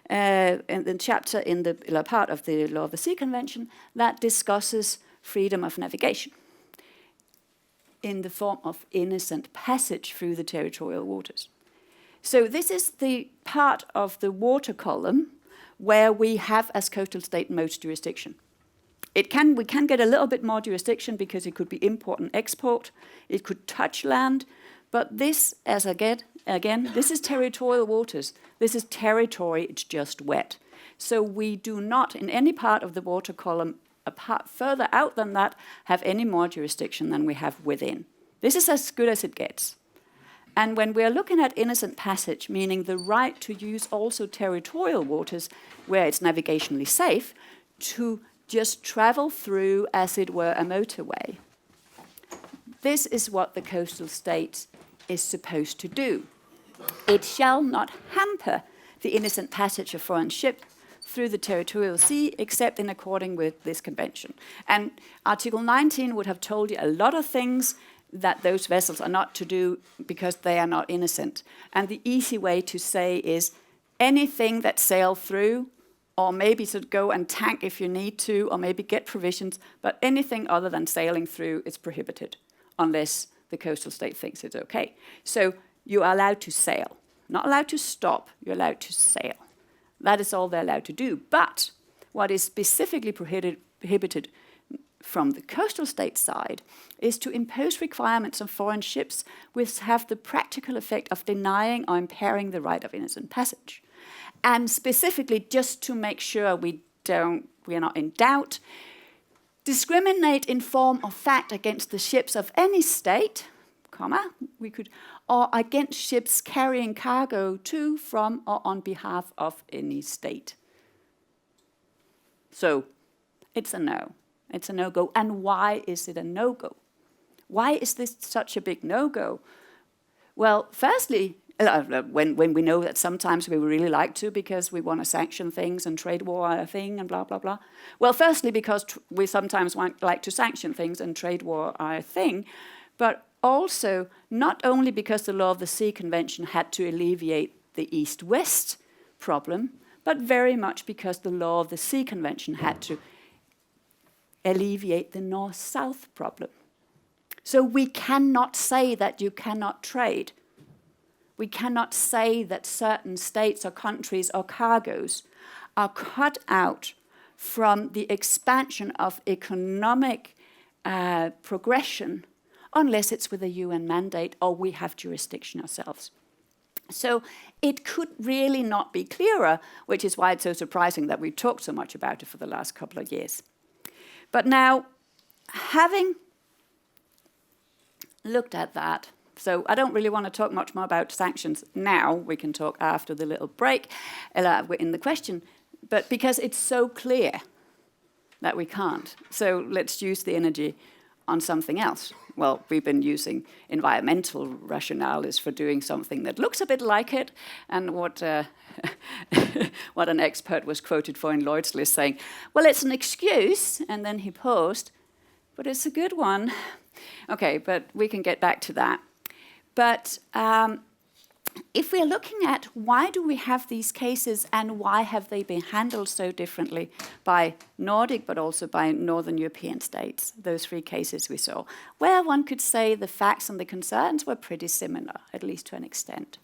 in the chapter in the part of the Law of the Sea Convention that discusses freedom of navigation in the form of innocent passage through the territorial waters. So this is the part of the water column where we have, as coastal state, most jurisdiction. We can get a little bit more jurisdiction because it could be import and export, it could touch land, but this, as again, this is territorial waters. This is territory, it's just wet. So we do not, in any part of the water column, apart further out than that, have any more jurisdiction than we have within. This is as good as it gets. And when we're looking at innocent passage, meaning the right to use also territorial waters where it's navigationally safe, to just travel through as it were a motorway, this is what the coastal state is supposed to do. It shall not hamper the innocent passage of foreign ships through the territorial sea, except in accordance with this convention. And Article 19 would have told you a lot of things that those vessels are not to do because they are not innocent. And the easy way to say is anything that sail through, or maybe to go and tank if you need to, or maybe get provisions, but anything other than sailing through is prohibited, unless the coastal state thinks it's okay. So you are allowed to sail. Not allowed to stop, you're allowed to sail. That is all they're allowed to do. But what is specifically prohibited from the coastal state side is to impose requirements on foreign ships which have the practical effect of denying or impairing the right of innocent passage. And specifically, just to make sure we are not in doubt, discriminate in form or fact against the ships of any state, or against ships carrying cargo to, from, or on behalf of any state. So it's a no. It's a no-go. And why is it a no-go? Why is this such a big no-go? Well, firstly, when we know that sometimes we would really like to because we want to sanction things and trade war are a thing and blah, blah, blah. Well, firstly, because we sometimes like to sanction things and trade war are a thing, but also not only because the Law of the Sea Convention had to alleviate the East-West problem, but very much because the Law of the Sea Convention had to alleviate the North-South problem. So we cannot say that you cannot trade. We cannot say that certain states or countries or cargoes are cut out from the expansion of economic progression unless it's with a UN mandate or we have jurisdiction ourselves. So it could really not be clearer, which is why it's so surprising that we've talked so much about it for the last couple of years. But now, having looked at that, so I don't really want to talk much more about sanctions now. We can talk after the little break in the question, but because it's so clear that we can't. So let's use the energy on something else. Well, we've been using environmental rationales for doing something that looks a bit like it, and what an expert was quoted for in Lloyd's List saying, well, it's an excuse, and then he paused, but it's a good one. Okay, but we can get back to that. But if we're looking at why do we have these cases and why have they been handled so differently by Nordic but also by Northern European states, those three cases we saw, where one could say the facts and the concerns were pretty similar, at least to an extent.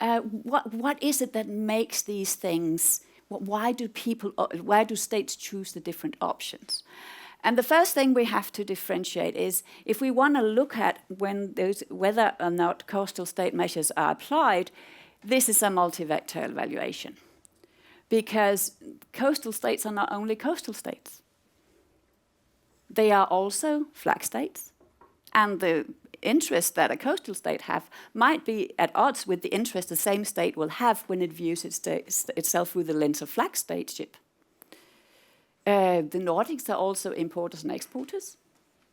What is it that makes these things, why do states choose the different options? And the first thing we have to differentiate is if we want to look at whether or not coastal state measures are applied, this is a multi-vector evaluation. Because coastal states are not only coastal states. They are also flag states. And the interest that a coastal state have might be at odds with the interest the same state will have when it views itself through the lens of flag stateship. The Nordics are also importers and exporters.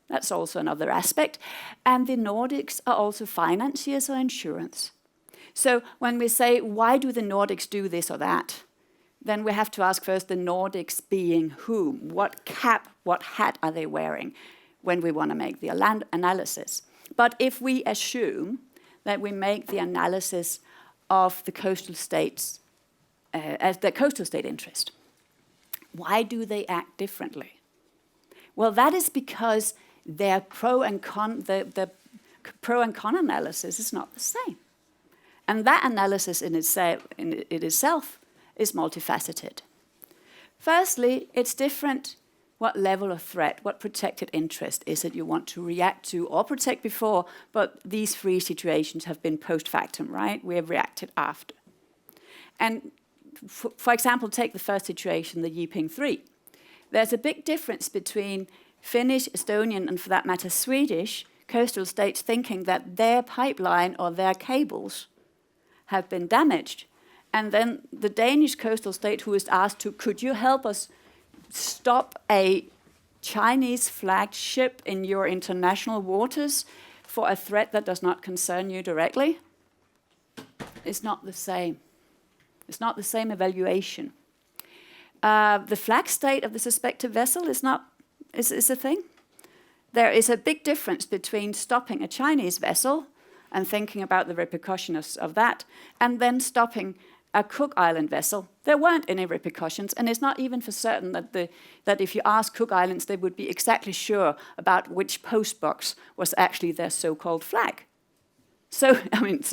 That's also another aspect. And the Nordics are also financiers or insurance. So when we say, why do the Nordics do this or that? Then we have to ask first, the Nordics being whom? What cap, what hat are they wearing when we want to make the analysis? But if we assume that we make the analysis of the coastal states as the coastal state interest, why do they act differently? Well, that is because their pro and con, the pro and con analysis is not the same. And that analysis in itself is multifaceted. Firstly, it's different what level of threat, what protected interest is it you want to react to or protect before, but these three situations have been post factum, right? We have reacted after. And for example, take the first situation, the Yiping 3. There's a big difference between Finnish, Estonian, and for that matter, Swedish coastal states thinking that their pipeline or their cables have been damaged. And then the Danish coastal state, who is asked to, could you help us stop a Chinese flagged ship in your international waters for a threat that does not concern you directly? It's not the same. It's not the same evaluation. The flag state of the suspected vessel is a thing. There is a big difference between stopping a Chinese vessel and thinking about the repercussions of that, and then stopping a Cook Island vessel. There weren't any repercussions, and it's not even for certain that if you ask Cook Islands, they would be exactly sure about which post box was actually their so-called flag. So, I mean,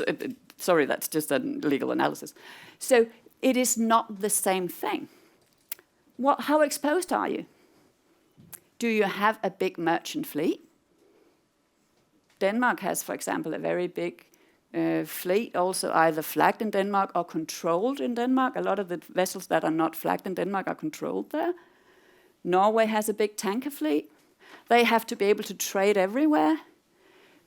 sorry, that's just a legal analysis. So it is not the same thing. How exposed are you? Do you have a big merchant fleet? Denmark has, for example, a very big fleet, also either flagged in Denmark or controlled in Denmark. A lot of the vessels that are not flagged in Denmark are controlled there. Norway has a big tanker fleet. They have to be able to trade everywhere.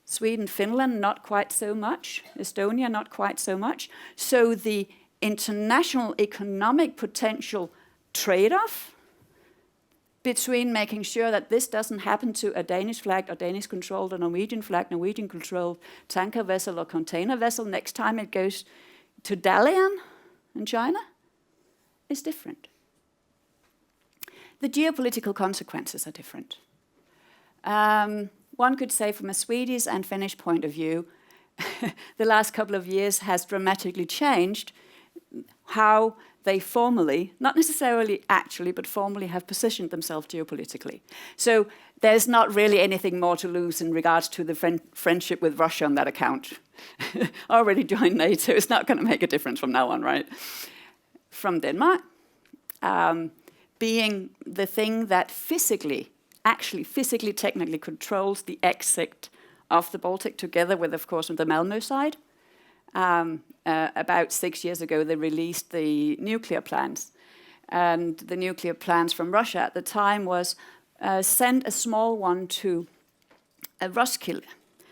Sweden, Finland, not quite so much. Estonia, not quite so much. So the international economic potential trade-off between making sure that this doesn't happen to a Danish-flagged or Danish-controlled or Norwegian-flagged, Norwegian-controlled tanker vessel or container vessel next time it goes to Dalian in China is different. The geopolitical consequences are different. One could say from a Swedish and Finnish point of view, the last couple of years has dramatically changed how they formally, not necessarily actually, but formally have positioned themselves geopolitically. So there's not really anything more to lose in regards to the friendship with Russia on that account. Already joined NATO, it's not going to make a difference from now on, right? From Denmark, being the thing that physically, technically controls the exit of the Baltic, together with, of course, the Malmö side. About 6 years ago, they released the nuclear plans. And the nuclear plans from Russia at the time was send a small one to Roskilde,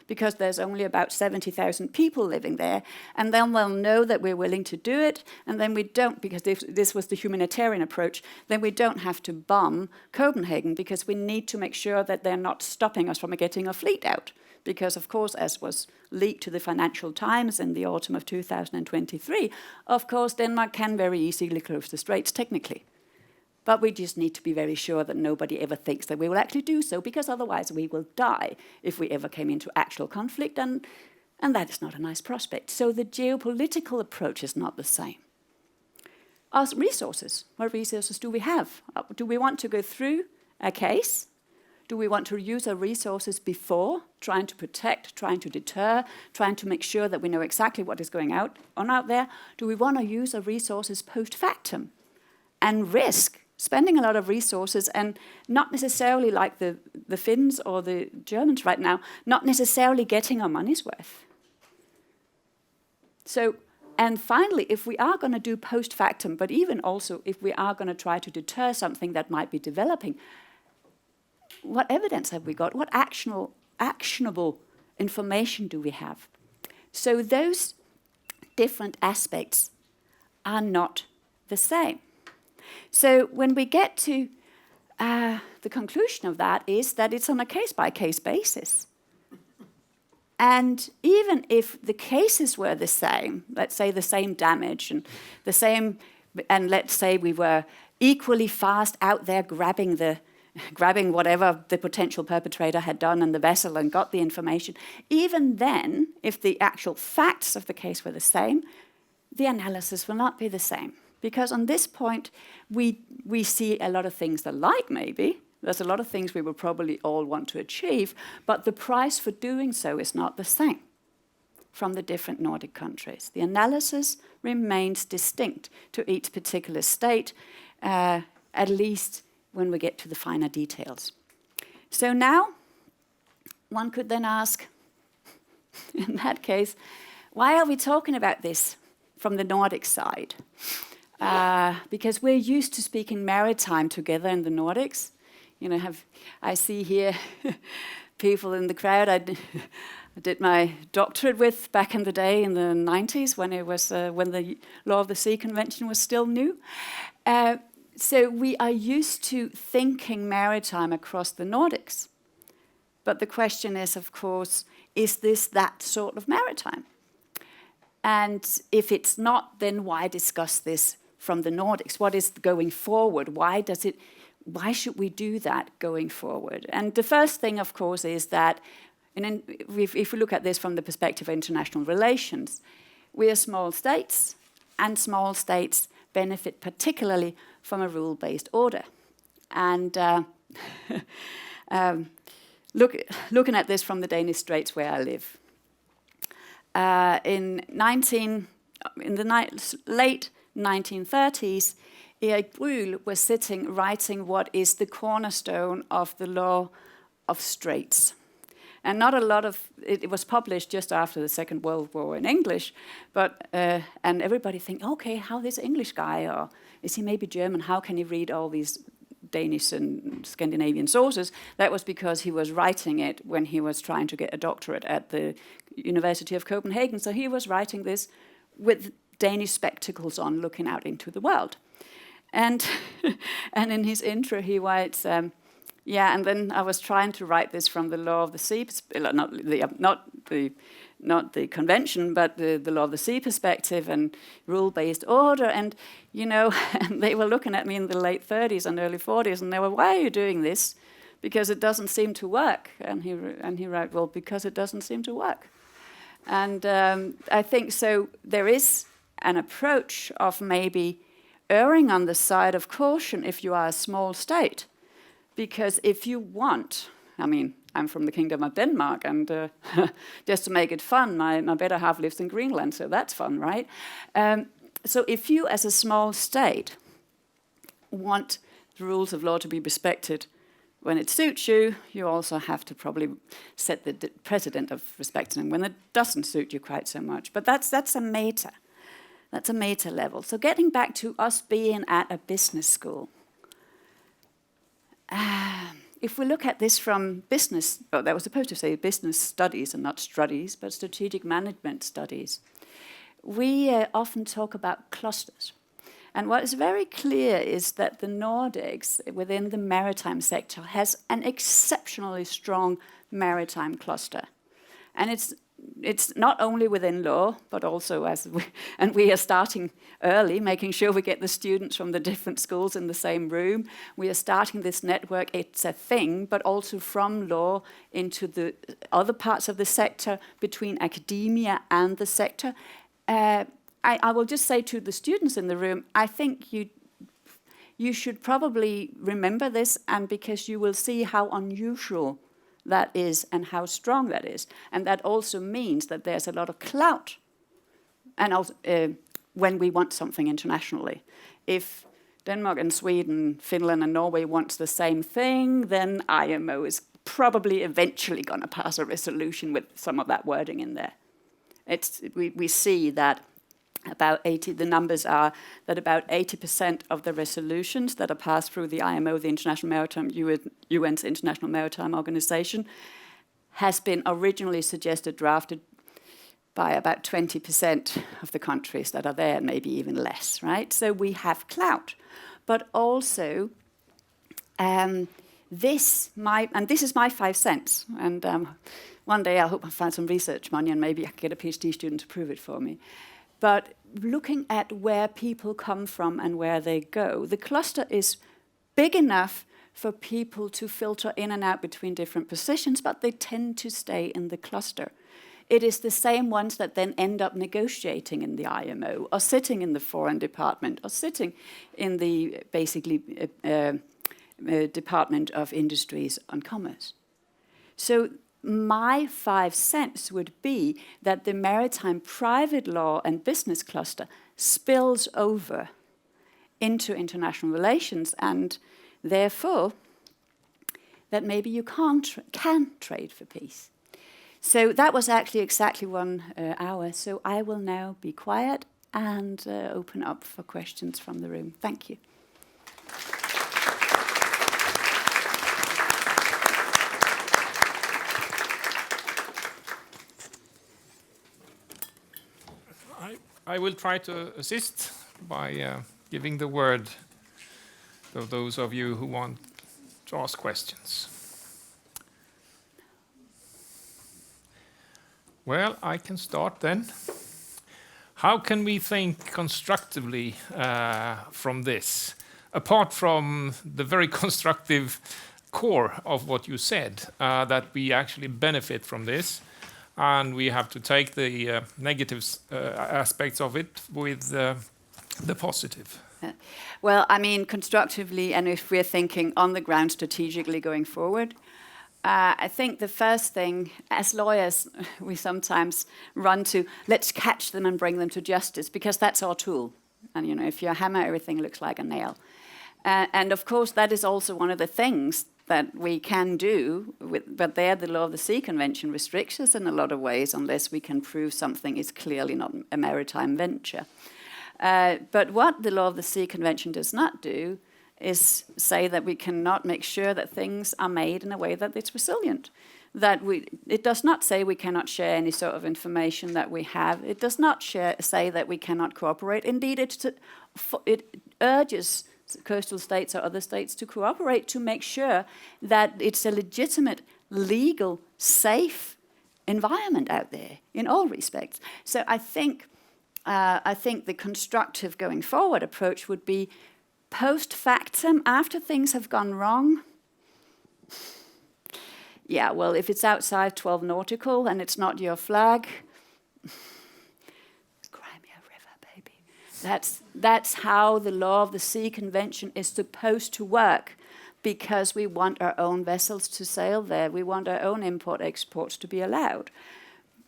because there's only about 70,000 people living there. And then they'll know that we're willing to do it. And then we don't, because this was the humanitarian approach, then we don't have to bomb Copenhagen, because we need to make sure that they're not stopping us from getting a fleet out. Because, of course, as was leaked to the Financial Times in the autumn of 2023, of course, Denmark can very easily close the straits technically. But we just need to be very sure that nobody ever thinks that we will actually do so, because otherwise we will die if we ever came into actual conflict, and that is not a nice prospect. So the geopolitical approach is not the same. Our resources, what resources do we have? Do we want to go through a case? Do we want to use our resources before, trying to protect, trying to deter, trying to make sure that we know exactly what is going on out there? Do we want to use our resources post factum and risk spending a lot of resources, and not necessarily like the Finns or the Germans right now, not necessarily getting our money's worth? So, and finally, if we are going to do post factum, but even also if we are going to try to deter something that might be developing, what evidence have we got? What actionable information do we have? So those different aspects are not the same. So when we get to the conclusion of that is that it's on a case-by-case basis. And even if the cases were the same, let's say the same damage and the same, and let's say we were equally fast out there grabbing whatever the potential perpetrator had done on the vessel and got the information, even then, if the actual facts of the case were the same, the analysis will not be the same. Because on this point, we see a lot of things alike, maybe. There's a lot of things we will probably all want to achieve, but the price for doing so is not the same from the different Nordic countries. The analysis remains distinct to each particular state, at least when we get to the finer details. So now, one could then ask, in that case, why are we talking about this from the Nordic side? Because we're used to speaking maritime together in the Nordics. You know, I see here people in the crowd I did my doctorate with back in the day in the 90s when it was when the Law of the Sea Convention was still new. So we are used to thinking maritime across the Nordics. But the question is, of course, is this that sort of maritime? And if it's not, then why discuss this from the Nordics? What is going forward? Why should we do that going forward? And the first thing, of course, is that if we look at this from the perspective of international relations, we are small states, and small states benefit particularly from a rule-based order. And looking at this from the Danish Straits where I live, in the late 1930s, Erik Bryl was sitting writing what is the cornerstone of the law of straits. And not a lot of it was published just after the Second World War in English, but and everybody think, okay, how this English guy, or is he maybe German? How can he read all these Danish and Scandinavian sources? That was because he was writing it when he was trying to get a doctorate at the University of Copenhagen. So he was writing this with Danish spectacles on, looking out into the world. And and in his intro he writes, and then I was trying to write this from the Law of the Sea, not the convention, but the Law of the Sea perspective and rule-based order. And and they were looking at me in the late 30s and early 40s, and they were, "Why are you doing this? Because it doesn't seem to work." And he wrote, "Well, because it doesn't seem to work." And I think so. There is an approach of maybe erring on the side of caution if you are a small state. Because if you want, I'm from the Kingdom of Denmark, and just to make it fun, my better half lives in Greenland, so that's fun, right? So if you, as a small state, want the rules of law to be respected when it suits you, you also have to probably set the precedent of respecting them when it doesn't suit you quite so much. But that's a meta. That's a meta level. So getting back to us being at a business school, if we look at this from business, that was supposed to say business studies and not studies, but strategic management studies, we often talk about clusters. And what is very clear is that the Nordics within the maritime sector has an exceptionally strong maritime cluster. And it's not only within law, but also we are starting early, making sure we get the students from the different schools in the same room. We are starting this network. It's a thing, but also from law into the other parts of the sector, between academia and the sector. I will just say to the students in the room, I think you should probably remember this, and because you will see how unusual that is and how strong that is. And that also means that there's a lot of clout and also, when we want something internationally. If Denmark and Sweden, Finland and Norway wants the same thing, then IMO is probably eventually going to pass a resolution with some of that wording in there. We see that the numbers are that about 80% of the resolutions that are passed through the IMO, the UN's International Maritime Organization, has been originally drafted by about 20% of the countries that are there, maybe even less, right? So we have clout. But also, this is my 5 cents. And one day I hope I find some research money and maybe I can get a PhD student to prove it for me. But looking at where people come from and where they go, the cluster is big enough for people to filter in and out between different positions, but they tend to stay in the cluster. It is the same ones that then end up negotiating in the IMO, or sitting in the Foreign Department, or sitting in the Department of Industries and Commerce. So my 5 cents would be that the maritime private law and business cluster spills over into international relations, and therefore that maybe you can trade for peace. So that was actually exactly 1 hour. So I will now be quiet and open up for questions from the room. Thank you. I will try to assist by giving the word to those of you who want to ask questions. Well, I can start then. How can we think constructively from this, apart from the very constructive core of what you said, that we actually benefit from this, and we have to take the negative aspects of it with the positive? Well, I mean, constructively, and if we're thinking on the ground strategically going forward, I think the first thing, as lawyers, we sometimes run to, let's catch them and bring them to justice, because that's our tool. And, you know, if you hammer, everything looks like a nail. And of course, that is also one of the things that we can do, but there the Law of the Sea Convention restricts us in a lot of ways, unless we can prove something is clearly not a maritime venture. But what the Law of the Sea Convention does not do is say that we cannot make sure that things are made in a way that it's resilient. It does not say we cannot share any sort of information that we have. It does not say that we cannot cooperate. Indeed, it urges coastal states or other states to cooperate to make sure that it's a legitimate, legal, safe environment out there in all respects. So I think the constructive going forward approach would be post factum, after things have gone wrong. Yeah, well, if it's outside 12 nautical and it's not your flag, cry me a river, baby. That's how the Law of the Sea Convention is supposed to work, because we want our own vessels to sail there. We want our own import-exports to be allowed.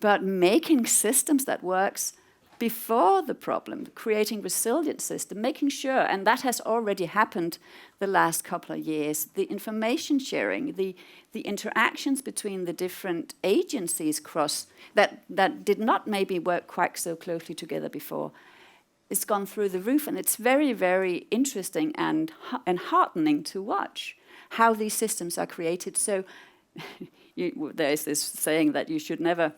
But making systems that works before the problem, creating resilient system, making sure, and that has already happened the last couple of years, the information sharing, the interactions between the different agencies that did not maybe work quite so closely together before, it's gone through the roof, and it's very, very interesting and heartening to watch how these systems are created. So there is this saying that you should never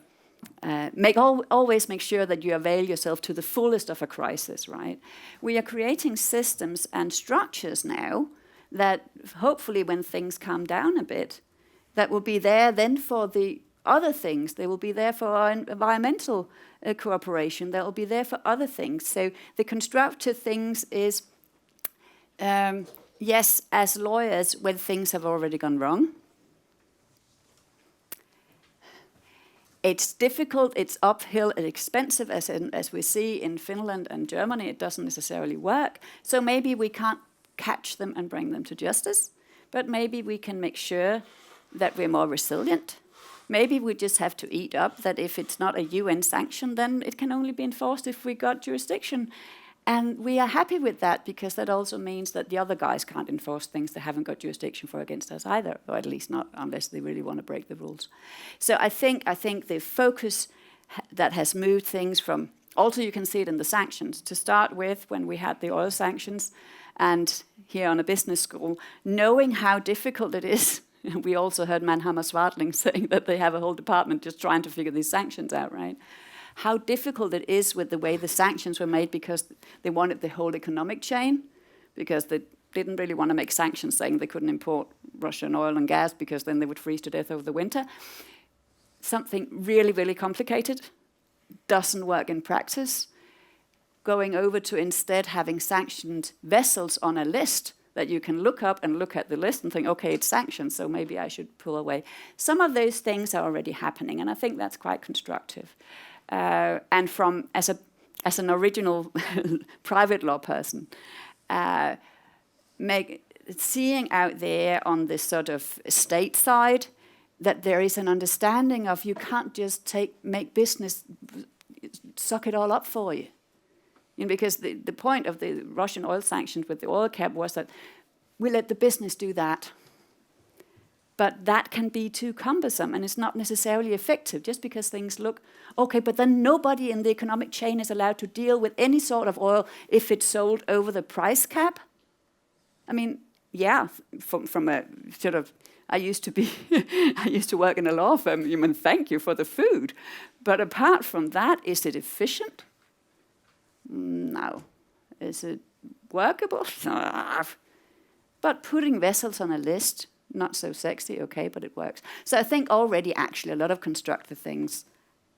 always make sure that you avail yourself to the fullest of a crisis, right? We are creating systems and structures now that hopefully when things calm down a bit, that will be there then for the other things. They will be there for our environmental cooperation. They will be there for other things. So the constructive things is, yes, as lawyers, when things have already gone wrong, it's difficult, it's uphill, it's expensive, as we see in Finland and Germany. It doesn't necessarily work. So maybe we can't catch them and bring them to justice, but maybe we can make sure that we're more resilient. Maybe we just have to eat up that if it's not a UN sanction, then it can only be enforced if we got jurisdiction. And we are happy with that, because that also means that the other guys can't enforce things they haven't got jurisdiction for against us either, or at least not unless they really want to break the rules. So I think the focus that has moved things from, also you can see it in the sanctions, to start with when we had the oil sanctions, and here on a business school, knowing how difficult it is. We also heard Manhammer Swartling saying that they have a whole department just trying to figure these sanctions out, right? How difficult it is with the way the sanctions were made, because they wanted the whole economic chain, because they didn't really want to make sanctions saying they couldn't import Russian oil and gas because then they would freeze to death over the winter. Something really, really complicated, doesn't work in practice. Going over to instead having sanctioned vessels on a list that you can look up and look at the list and think, okay, it's sanctioned, so maybe I should pull away. Some of those things are already happening, and I think that's quite constructive. And from as an original private law person, seeing out there on this sort of state side that there is an understanding of you can't just make business suck it all up for you. Because the point of the Russian oil sanctions with the oil cap was that we let the business do that. But that can be too cumbersome, and it's not necessarily effective just because things look okay, but then nobody in the economic chain is allowed to deal with any sort of oil if it's sold over the price cap. I mean, yeah, from a sort of, I used to work in a law firm, thank you for the food. But apart from that, is it efficient? No. Is it workable? But putting vessels on a list, not so sexy, okay, but it works. So I think already actually a lot of constructive things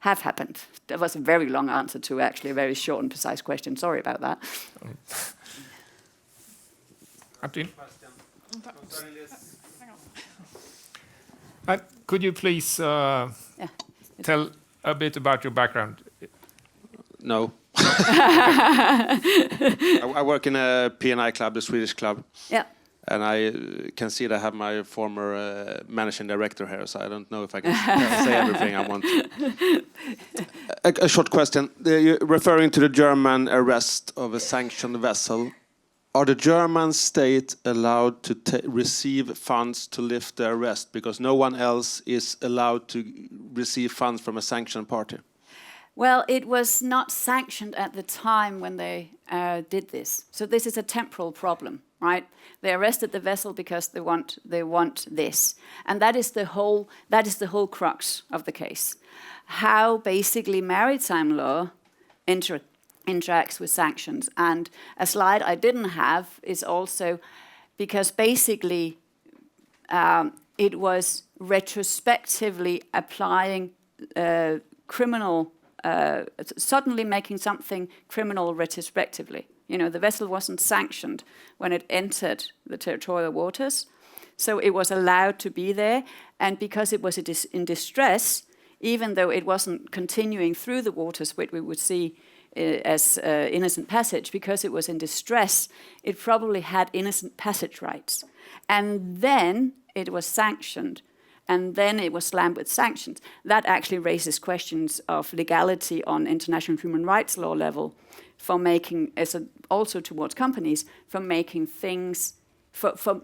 have happened. That was a very long answer to actually a very short and precise question. Sorry about that. Martin? Could you please tell a bit about your background? No. I work in a P&I club, the Swedish club. Yeah. And I can see that I have my former managing director here, so I don't know if I can say everything I want to. A short question. You're referring to the German arrest of a sanctioned vessel. Are the German state allowed to receive funds to lift the arrest because no one else is allowed to receive funds from a sanctioned party? Well, it was not sanctioned at the time when they did this. So this is a temporal problem, right? They arrested the vessel because they want this, and that is the whole crux of the case. How basically maritime law interacts with sanctions. And a slide I didn't have is also because basically it was retrospectively applying criminal. Suddenly making something criminal retrospectively. You know, the vessel wasn't sanctioned when it entered the territorial waters, so it was allowed to be there, and because it was in distress, even though it wasn't continuing through the waters, which we would see as innocent passage, because it was in distress, it probably had innocent passage rights. And then it was sanctioned, and then it was slammed with sanctions. That actually raises questions of legality on international human rights law level for making, also towards companies, for making things, for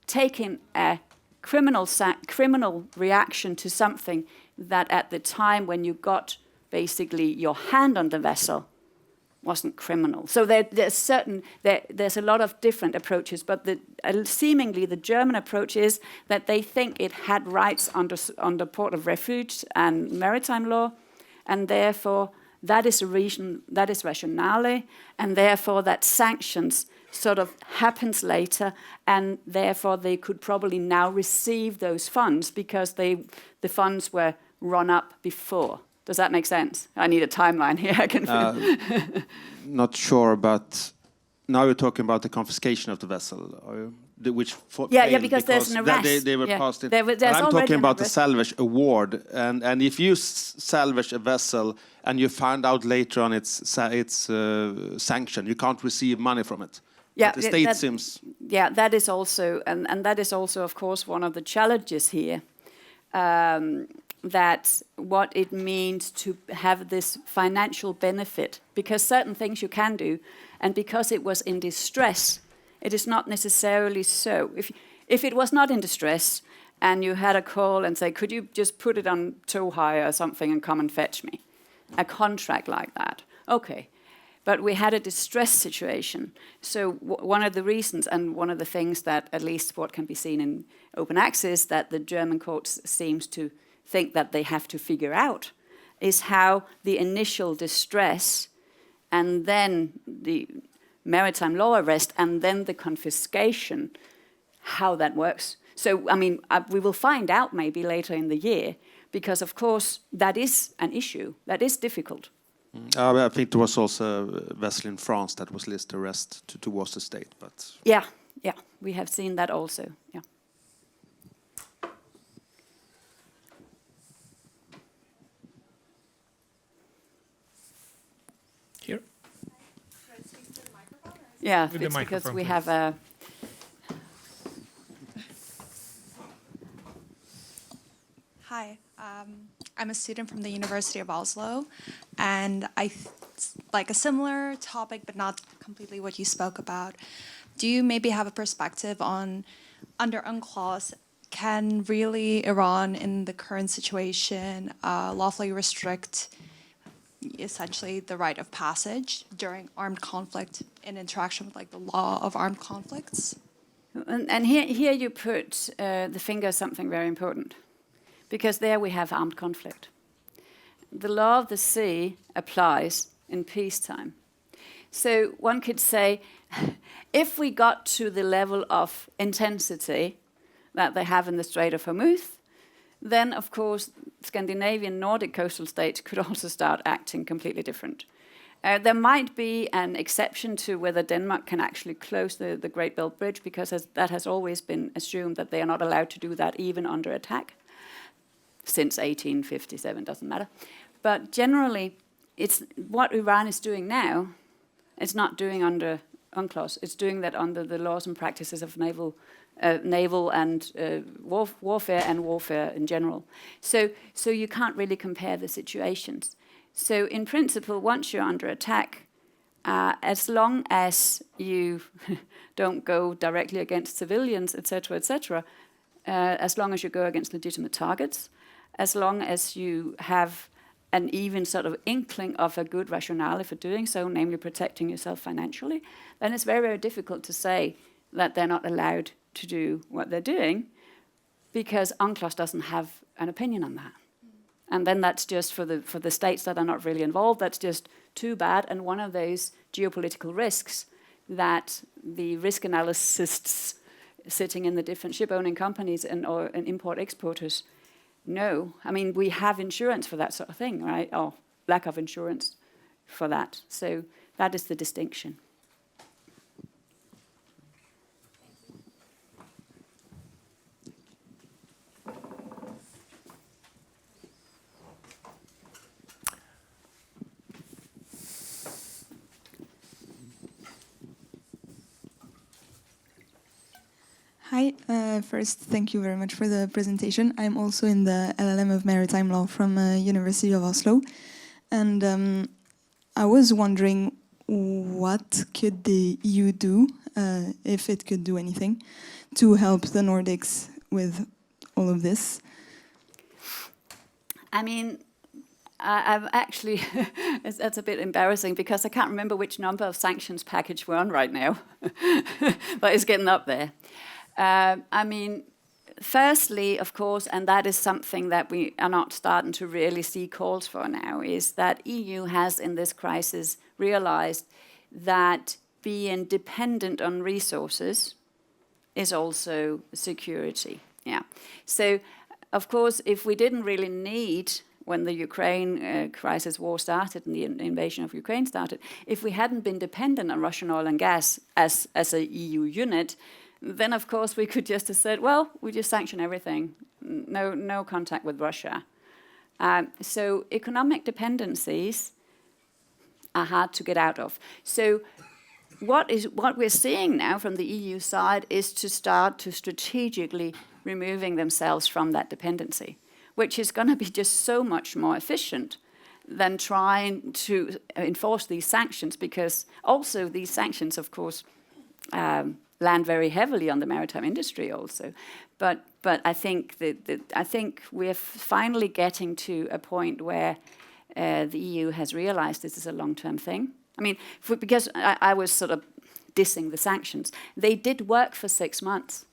taking a criminal reaction to something that at the time when you got basically your hand on the vessel wasn't criminal. So there's a lot of different approaches, but seemingly the German approach is that they think it had rights under port of refuge and maritime law, and therefore that is a reason, that is rationale, and therefore that sanctions sort of happens later, and therefore they could probably now receive those funds because the funds were run up before. Does that make sense? I need a timeline here. I can. Not sure, but now you're talking about the confiscation of the vessel, because there's an arrest. They were passed in. I'm already talking about the salvage award, and if you salvage a vessel and you find out later on it's sanctioned, you can't receive money from it. Yeah, but the state seems. Yeah, that is also, and that is also, of course, one of the challenges here. That what it means to have this financial benefit, because certain things you can do, and because it was in distress, it is not necessarily so. If it was not in distress, and you had a call and say, could you just put it on tow hire or something and come and fetch me? A contract like that, okay. But we had a distress situation. So one of the reasons, and one of the things that, at least what can be seen in open access, that the German courts seems to think that they have to figure out is how the initial distress and then the maritime law arrest and then the confiscation, how that works. So, I mean, we will find out maybe later in the year, because of course that is an issue, that is difficult. I think there was also a vessel in France that was listed arrest towards the state, but... Yeah, we have seen that also, yeah. Here? Yeah, With the it's because microphone, we please. have a... Hi, I'm a student from the University of Oslo, and like a similar topic, but not completely what you spoke about. Do you maybe have a perspective on, under UNCLOS, can really Iran, in the current situation, lawfully restrict essentially the right of passage during armed conflict in interaction with like the law of armed conflicts? And here you put the finger on something very important, because there we have armed conflict. The law of the sea applies in peacetime. So one could say, if we got to the level of intensity that they have in the Strait of Hormuz, then of course Scandinavian Nordic coastal states could also start acting completely different. There might be an exception to whether Denmark can actually close the Great Belt Bridge, because that has always been assumed that they are not allowed to do that even under attack. Since 1857, doesn't matter. But generally, it's what Iran is doing now. It's not doing under UNCLOS. It's doing that under the laws and practices of naval and warfare and warfare in general. So you can't really compare the situations. So in principle, once you're under attack, as long as you don't go directly against civilians, etc., as long as you go against legitimate targets, as long as you have an even sort of inkling of a good rationale for doing so, namely protecting yourself financially, then it's very, very difficult to say that they're not allowed to do what they're doing, because UNCLOS doesn't have an opinion on that. And then that's just for the states that are not really involved, that's just too bad. And one of those geopolitical risks that the risk analysts sitting in the different ship-owning companies and import-exporters know. I mean, we have insurance for that sort of thing, right? Or lack of insurance for that. So that is the distinction. Hi, first, thank you very much for the presentation. I'm also in the LLM of Maritime Law from University of Oslo. And I was wondering, what could the EU do, if it could do anything, to help the Nordics with all of this? I mean, I've actually, that's a bit embarrassing because I can't remember which number of sanctions package we're on right now, but it's getting up there. I mean, firstly, of course, and that is something that we are not starting to really see calls for now, is that EU has in this crisis realized that being dependent on resources is also security. Yeah. So, of course, if we didn't really need, when the Ukraine crisis war started and the invasion of Ukraine started, if we hadn't been dependent on Russian oil and gas as a EU unit, then of course we could just have said, well, we just sanction everything, no contact with Russia. So economic dependencies are hard to get out of. So what we're seeing now from the EU side is to start to strategically removing themselves from that dependency, which is going to be just so much more efficient than trying to enforce these sanctions, because also these sanctions, of course, land very heavily on the maritime industry also. But I think I think we're finally getting to a point where the EU has realized this is a long-term thing. I mean, because I was sort of dissing the sanctions. They did work for 6 months.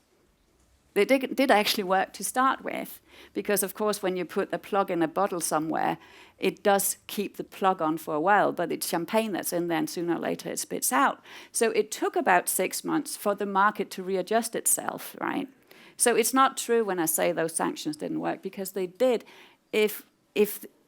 They did actually work to start with, because of course when you put a plug in a bottle somewhere, it does keep the plug on for a while, but it's champagne that's in there and sooner or later it spits out. So it took about 6 months for the market to readjust itself, right? So it's not true when I say those sanctions didn't work, because they did. If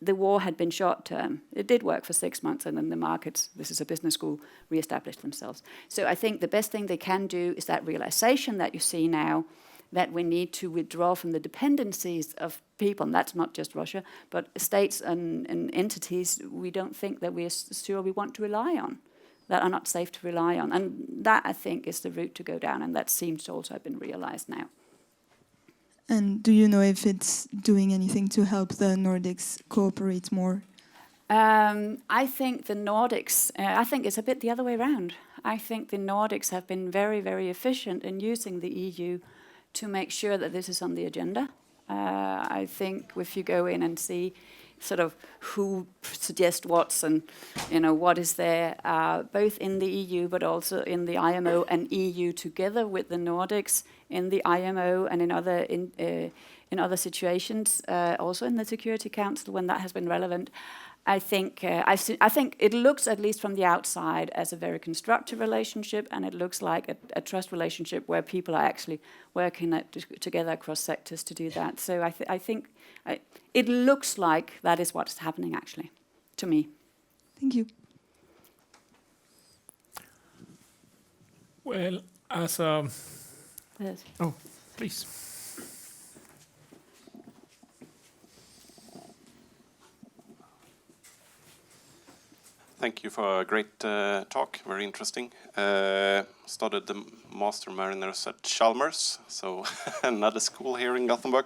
the war had been short term, it did work for 6 months, and then the markets, this is a business school, reestablished themselves. So I think the best thing they can do is that realization that you see now, that we need to withdraw from the dependencies of people, and that's not just Russia, but states and entities we don't think that we're sure we want to rely on, that are not safe to rely on. And that, I think, is the route to go down, and that seems to also have been realized now. And do you know if it's doing anything to help the Nordics cooperate more? I think the Nordics, I think it's a bit the other way around. I think the Nordics have been very, very efficient in using the EU to make sure that this is on the agenda. I think if you go in and see sort of who suggests what's and what is there, both in the EU but also in the IMO, and EU together with the Nordics in the IMO and in other situations, also in the Security Council when that has been relevant. I think it looks, at least from the outside, as a very constructive relationship, and it looks like a trust relationship where people are actually working together across sectors to do that. So I think it looks like that is what's happening, actually, to me. Thank you. Well, as a... Yes. Oh, please. Thank you for a great talk, very interesting. Studied the Master Mariners at Chalmers, so another school here in Gothenburg,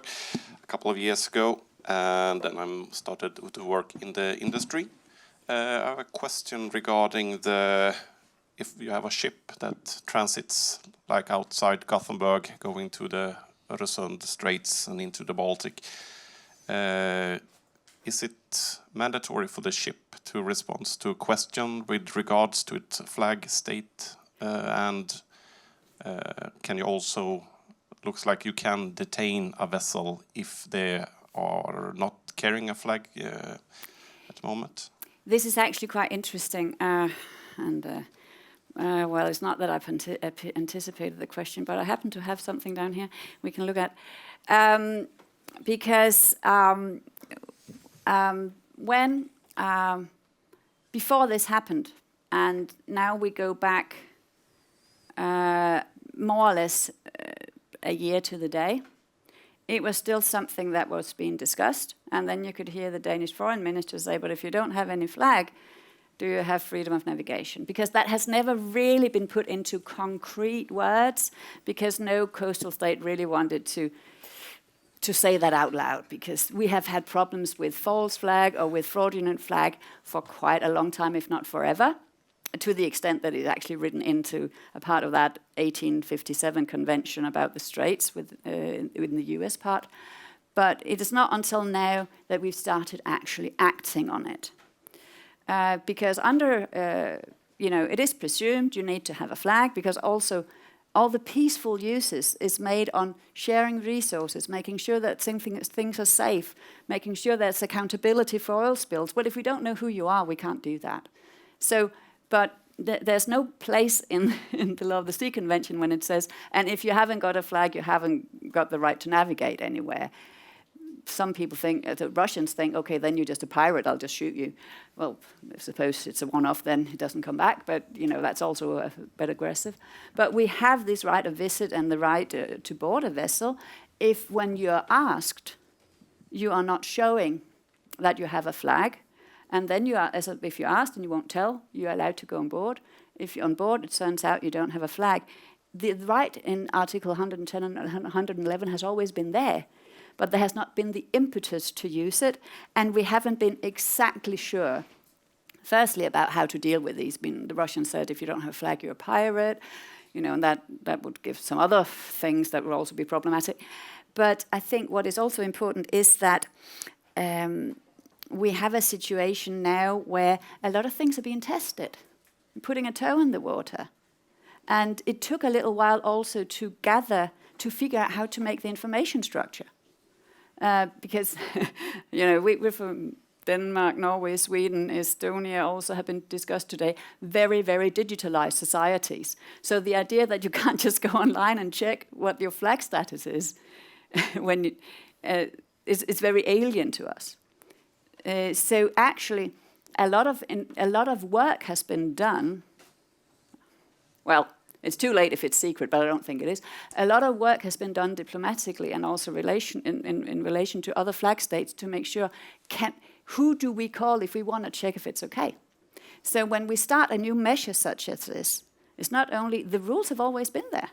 a couple of years ago, and then I started to work in the industry. I have a question regarding if you have a ship that transits like outside Gothenburg, going to the Öresund Straits and into the Baltic. Is it mandatory for the ship to respond to a question with regards to its flag state? And can you also, looks like you can detain a vessel if they are not carrying a flag at the moment? This is actually quite interesting. Well, it's not that I've anticipated the question, but I happen to have something down here we can look at. Because when before this happened, and now we go back more or less a year to the day, it was still something that was being discussed. And then you could hear the Danish foreign minister say, but if you don't have any flag, do you have freedom of navigation? Because that has never really been put into concrete words, because no coastal state really wanted to say that out loud, because we have had problems with false flag or with fraudulent flag for quite a long time, if not forever, to the extent that it's actually written into a part of that 1857 convention about the Straits within the US part. But it is not until now that we've started actually acting on it. Because under, it is presumed you need to have a flag, because also all the peaceful uses is made on sharing resources, making sure that things are safe, making sure there's accountability for oil spills. Well, if we don't know who you are, we can't do that. So, but there's no place in the Law of the Sea Convention when it says, and if you haven't got a flag, you haven't got the right to navigate anywhere. Some people think, the Russians think, okay, then you're just a pirate, I'll just shoot you. Well, I suppose it's a one-off, then it doesn't come back, but that's also a bit aggressive. But we have this right of visit and the right to board a vessel if, when you're asked, you are not showing that you have a flag, and then if you're asked and you won't tell, you're allowed to go on board. If you're on board, it turns out you don't have a flag. The right in Article 110 and 111 has always been there, but there has not been the impetus to use it, and we haven't been exactly sure, firstly, about how to deal with these. The Russians said, if you don't have a flag, you're a pirate, and that would give some other things that would also be problematic. But I think what is also important is that we have a situation now where a lot of things are being tested, putting a toe in the water. And it took a little while also to figure out how to make the information structure. Because, we're from Denmark, Norway, Sweden, Estonia also have been discussed today, very, very digitalized societies. So the idea that you can't just go online and check what your flag status is is very alien to us. So actually, a lot of work has been done. Well, it's too late if it's secret, but I don't think it is. A lot of work has been done diplomatically and also in relation to other flag states to make sure, who do we call if we want to check if it's okay? So when we start a new measure such as this, it's not only, the rules have always been there.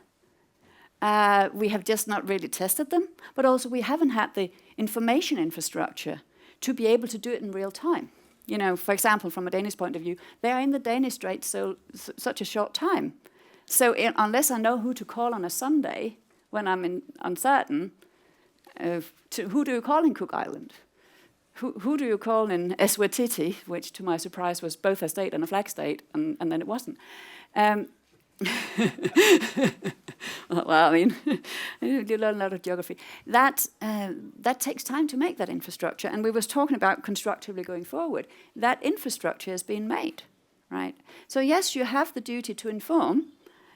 We have just not really tested them, but also we haven't had the information infrastructure to be able to do it in real time. For example, from a Danish point of view, they are in the Danish Straits such a short time. So unless I know who to call on a Sunday when I'm uncertain, who do you call in Cook Island? Who do you call in Eswatini, which to my surprise was both a state and a flag state, and then it wasn't. Well, I mean, you learn a lot of geography. That takes time to make that infrastructure. And we was talking about constructively going forward. That infrastructure has been made, right? So yes, you have the duty to inform.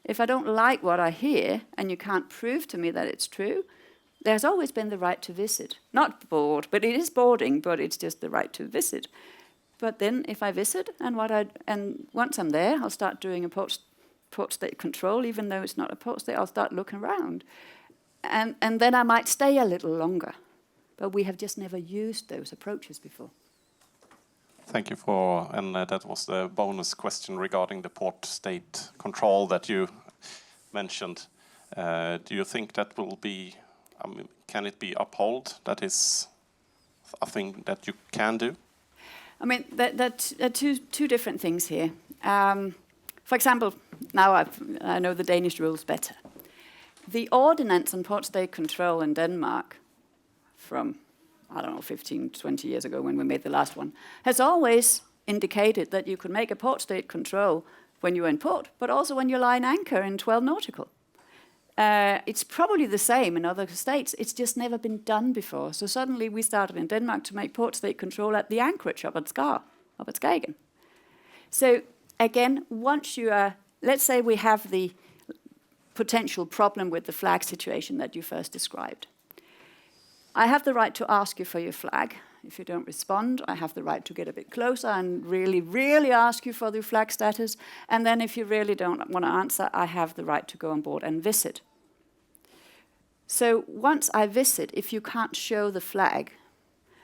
If I don't like what I hear and you can't prove to me that it's true, there's always been the right to visit. Not board, but it is boarding, but it's just the right to visit. But then if I visit and once I'm there, I'll start doing a port state control, even though it's not a port state, I'll start looking around. And then I might stay a little longer. But we have just never used those approaches before. Thank you and that was the bonus question regarding the port state control that you mentioned. Do you think that will be, can it be upheld? That is a thing that you can do? I mean, that two different things here. For example, now I know the Danish rules better. The ordinance on port state control in Denmark from, I don't know, 15, 20 years ago when we made the last one, has always indicated that you could make a port state control when you're in port, but also when you lie in anchor in 12 nautical. It's probably the same in other states. It's just never been done before. So suddenly we started in Denmark to make port state control at the anchorage up at Skagen. So again, once you are, let's say we have the potential problem with the flag situation that you first described. I have the right to ask you for your flag. If you don't respond, I have the right to get a bit closer and really, really ask you for the flag status. And then if you really don't want to answer, I have the right to go on board and visit. So once I visit, if you can't show the flag,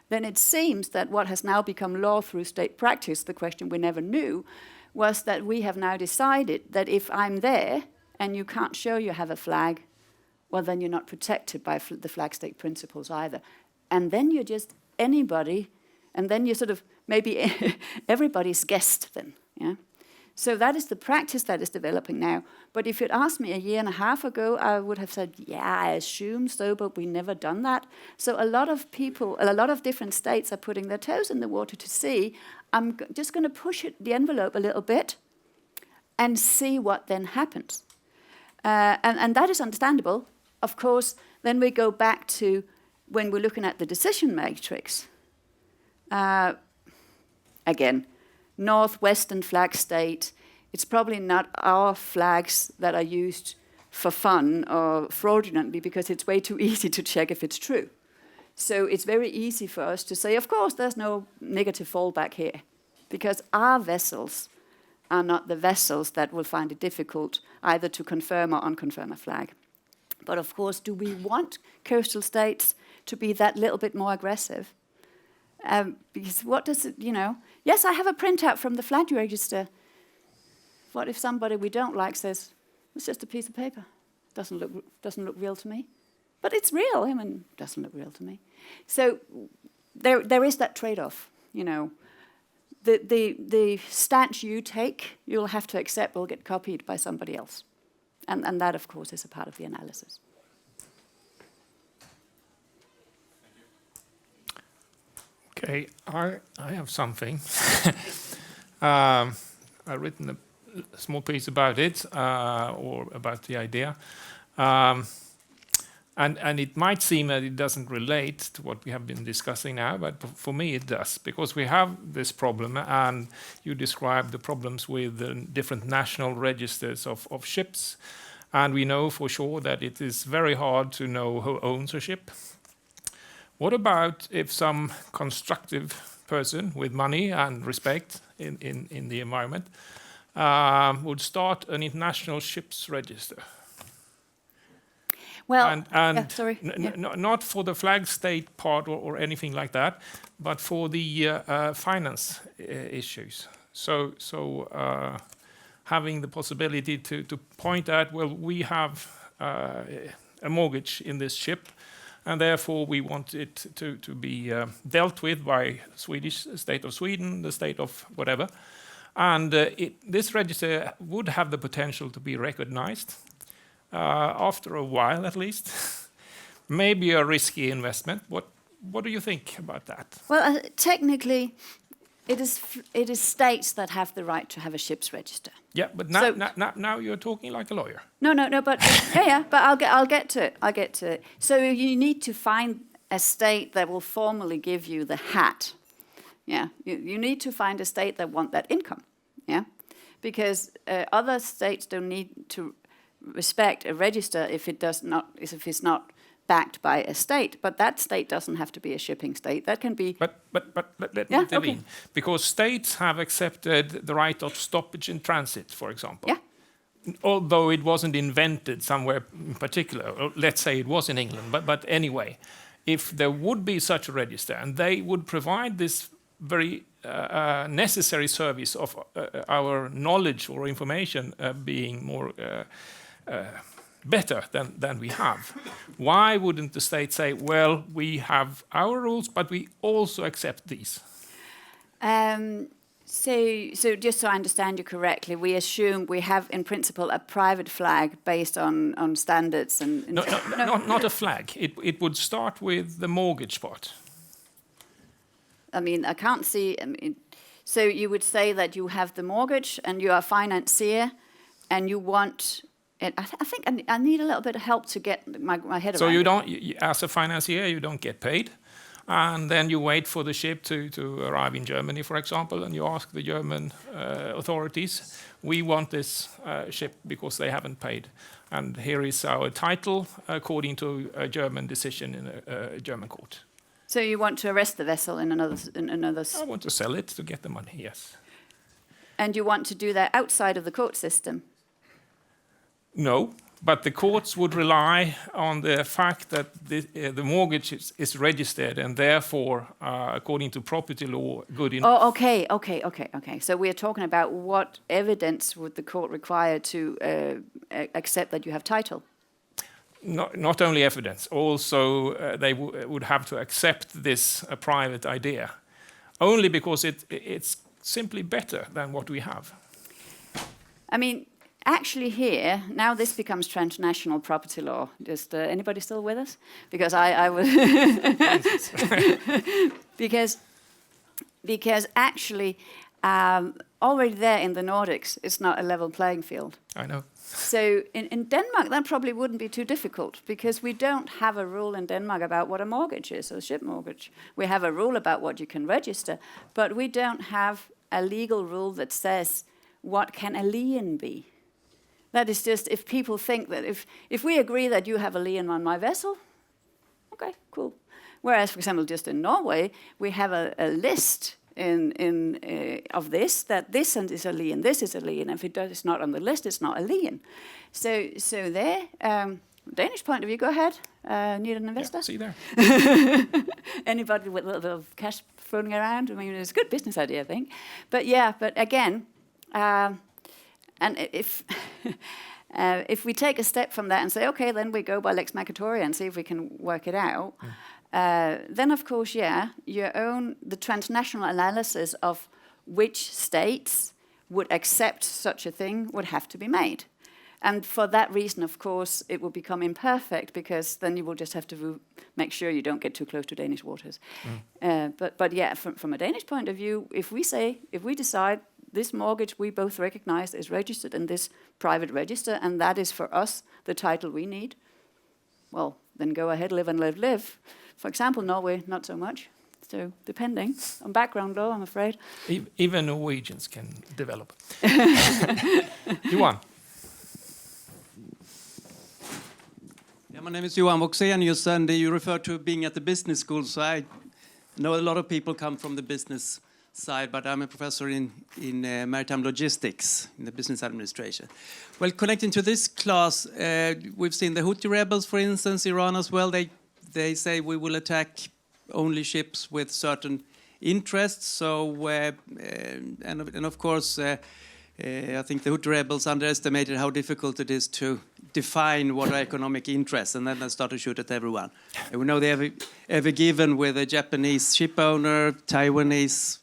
then it seems that what has now become law through state practice, the question we never knew, was that we have now decided that if I'm there and you can't show you have a flag, well, then you're not protected by the flag state principles either. And then you're just anybody, and then you're sort of maybe everybody's guest then. Yeah. So that is the practice that is developing now. But if you'd asked me a year and a half ago, I would have said, yeah, I assume so, but we never done that. So a lot of people, a lot of different states are putting their toes in the water to see, I'm just going to push the envelope a little bit and see what then happens. And that is understandable. Of course, then we go back to when we're looking at the decision matrix. Again, northwestern flag state, it's probably not our flags that are used for fun or fraudulently because it's way too easy to check if it's true. So it's very easy for us to say, of course, there's no negative fallback here because our vessels are not the vessels that will find it difficult either to confirm or unconfirm a flag. But of course, do we want coastal states to be that little bit more aggressive? Because what does it, yes, I have a printout from the flag register. What if somebody we don't like says, it's just a piece of paper, doesn't look real to me? But it's real, it doesn't look real to me. So there is that trade-off, The stance you take, you'll have to accept will get copied by somebody else. And that, of course, is a part of the analysis. Okay, I have something. I've written a small piece about it, or about the idea. And it might seem that it doesn't relate to what we have been discussing now, but for me it does, because we have this problem, and you describe the problems with the different national registers of ships, and we know for sure that it is very hard to know who owns a ship. What about if some constructive person with money and respect in the environment would start an international ships register? Well, not for the flag state part or anything like that, but for the finance issues. So having the possibility to point out, well, we have a mortgage in this ship, and therefore we want it to be dealt with by Swedish state of Sweden, the state of whatever, and this register would have the potential to be recognized. After a while, at least, maybe a risky investment. What do you think about that? Well, technically, It is states that have the right to have a ship's register. Yeah, but now you're talking like a lawyer. No, but but I'll get to it. I'll get to it. So you need to find a state that will formally give you the hat. Yeah, you need to find a state that want that income. Yeah, because other states don't need to respect a register if it's not backed by a state, but that state doesn't have to be a shipping state. That can be. But let me intervene, because states have accepted the right of stoppage in transit, for example. Yeah. Although it wasn't invented somewhere in particular, or let's say it was in England, but anyway, if there would be such a register and they would provide this very necessary service of our knowledge or information being more better than we have, why wouldn't the state say, well, we have our rules, but we also accept these? So just so I understand you correctly, we assume we have in principle a private flag based on standards and not a flag. It would start with the mortgage part. I mean, I can't see. So you would say that you have the mortgage and you are a financier, and you want. I think I need a little bit of help to get my head around. So you don't, as a financier, you don't get paid, and then you wait for the ship to arrive in Germany, for example, and you ask the German authorities, we want this ship because they haven't paid, and here is our title according to a German decision in a German court. So you want to arrest the vessel in another. I want to sell it to get the money. Yes. And you want to do that outside of the court system? No, but the courts would rely on the fact that the mortgage is registered and therefore, according to property law, good enough. Oh, okay. So we are talking about what evidence would the court require to accept that you have title? Not only evidence, also they would have to accept this private idea, only because it's simply better than what we have. I mean, actually here, now this becomes transnational property law. Just anybody still with us? Because I was... because actually, already there in the Nordics, it's not a level playing field. I know. So in Denmark, that probably wouldn't be too difficult, because we don't have a rule in Denmark about what a mortgage is, or a ship mortgage. We have a rule about what you can register, but we don't have a legal rule that says what can a lien be. That is just, if people think that if we agree that you have a lien on my vessel, okay, cool. Whereas, for example, just in Norway, we have a list of this, that this is a lien, this is a lien. If it's not on the list, it's not a lien. So there, Danish point of view, go ahead. Need an investor? Yeah, see there. Anybody with a little bit of cash floating around? I mean, it's a good business idea, I think. But again, and if we take a step from that and say, okay, then we go by lex mercatoria and see if we can work it out, then of course, the transnational analysis of which states would accept such a thing would have to be made. And for that reason, of course, it will become imperfect, because then you will just have to make sure you don't get too close to Danish waters. But yeah, from a Danish point of view, if we decide this mortgage we both recognize is registered in this private register, and that is for us the title we need, well, then go ahead, live and live. For example, Norway, not so much. So depending on background law, I'm afraid. Even Norwegians can develop. Johan. Yeah, my name is Johan Voxenius, and you refer to being at the business school, so I know a lot of people come from the business side, but I'm a professor in maritime logistics in the business administration. Well, connecting to this class, we've seen the Houthi rebels, for instance, Iran as well. They say we will attack only ships with certain interests. So, and of course, I think the Houthi rebels underestimated how difficult it is to define what are economic interests, and then they start to shoot at everyone. And we know they have ever given with a Japanese ship owner, Taiwanese,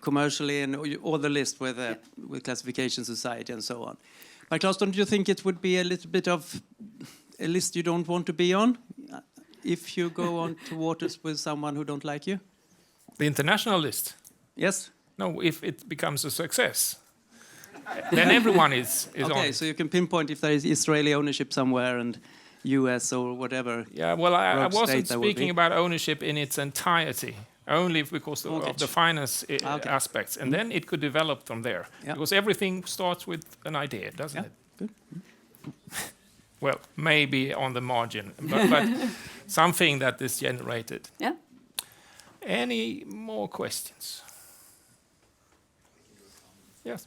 commercially, and all the list with classification society and so on. But Claes, don't you think it would be a little bit of a list you don't want to be on if you go on to waters with someone who don't like you? The international list? Yes. No, if it becomes a success, then everyone is Okay, on. so you can pinpoint if there is Israeli ownership somewhere and US or whatever. Yeah, well, I rogue wasn't state that would speaking be. about ownership in its entirety, only because of the finance Okay. aspects, and then it could develop from there. Yeah. Because everything starts with an idea, doesn't Yeah, it? good. Well, maybe on the margin, but something that is generated. Yeah. Any more questions? Yes.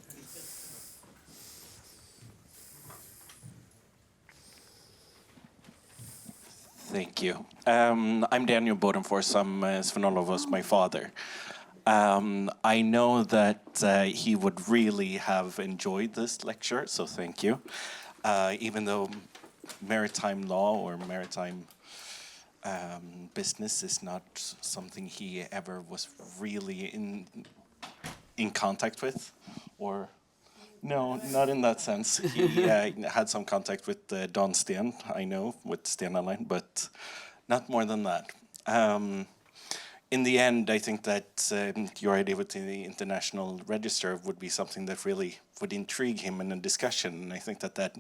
Thank you. I'm Daniel Bodenfors. I'm Sven-Olof was my father. I know that he would really have enjoyed this lecture, so thank you. Even though maritime law or maritime business is not something he ever was really in contact with, or no, not in that sense. He had some contact with Don Sten, I know, with Stena Line, but not more than that. In the end, I think that your idea with the international register would be something that really would intrigue him in a discussion. And I think that that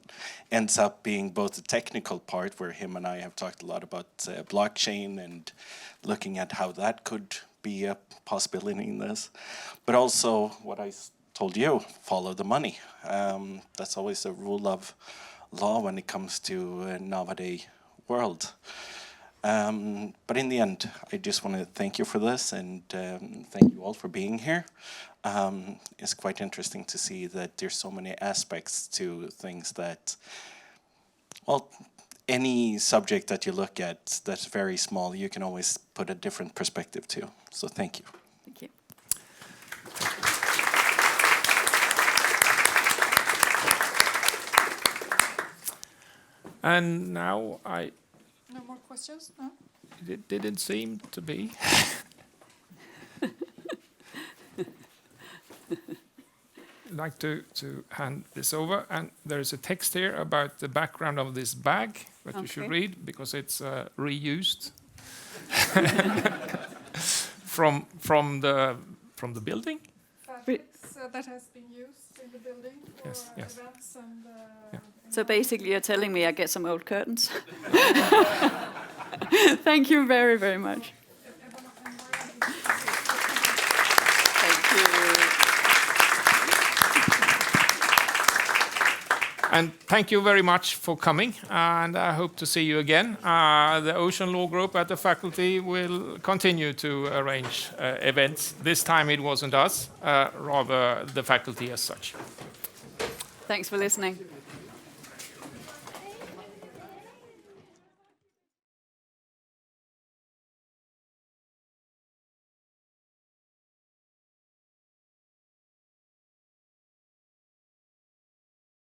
ends up being both the technical part, where him and I have talked a lot about blockchain and looking at how that could be a possibility in this, but also what I told you, follow the money. That's always a rule of law when it comes to nowadays world. But in the end, I just want to thank you for this, and thank you all for being here. It's quite interesting to see that there's so many aspects to things that, well, any subject that you look at that's very small, you can always put a different perspective to. So thank you. Thank you. And now No more questions? No? it didn't seem to be. I'd like to hand this over, and there is a text here about the background of this bag that you should read, because it's reused from the building. Fabrics that has been used in the building for Yes. events and... So basically you're telling me I get some old curtains? Thank you very, very much. Thank you. And thank you very much for coming, and I hope to see you again. The Ocean Law Group at the faculty will continue to arrange events. This time it wasn't us, rather the faculty as such. Thanks for listening.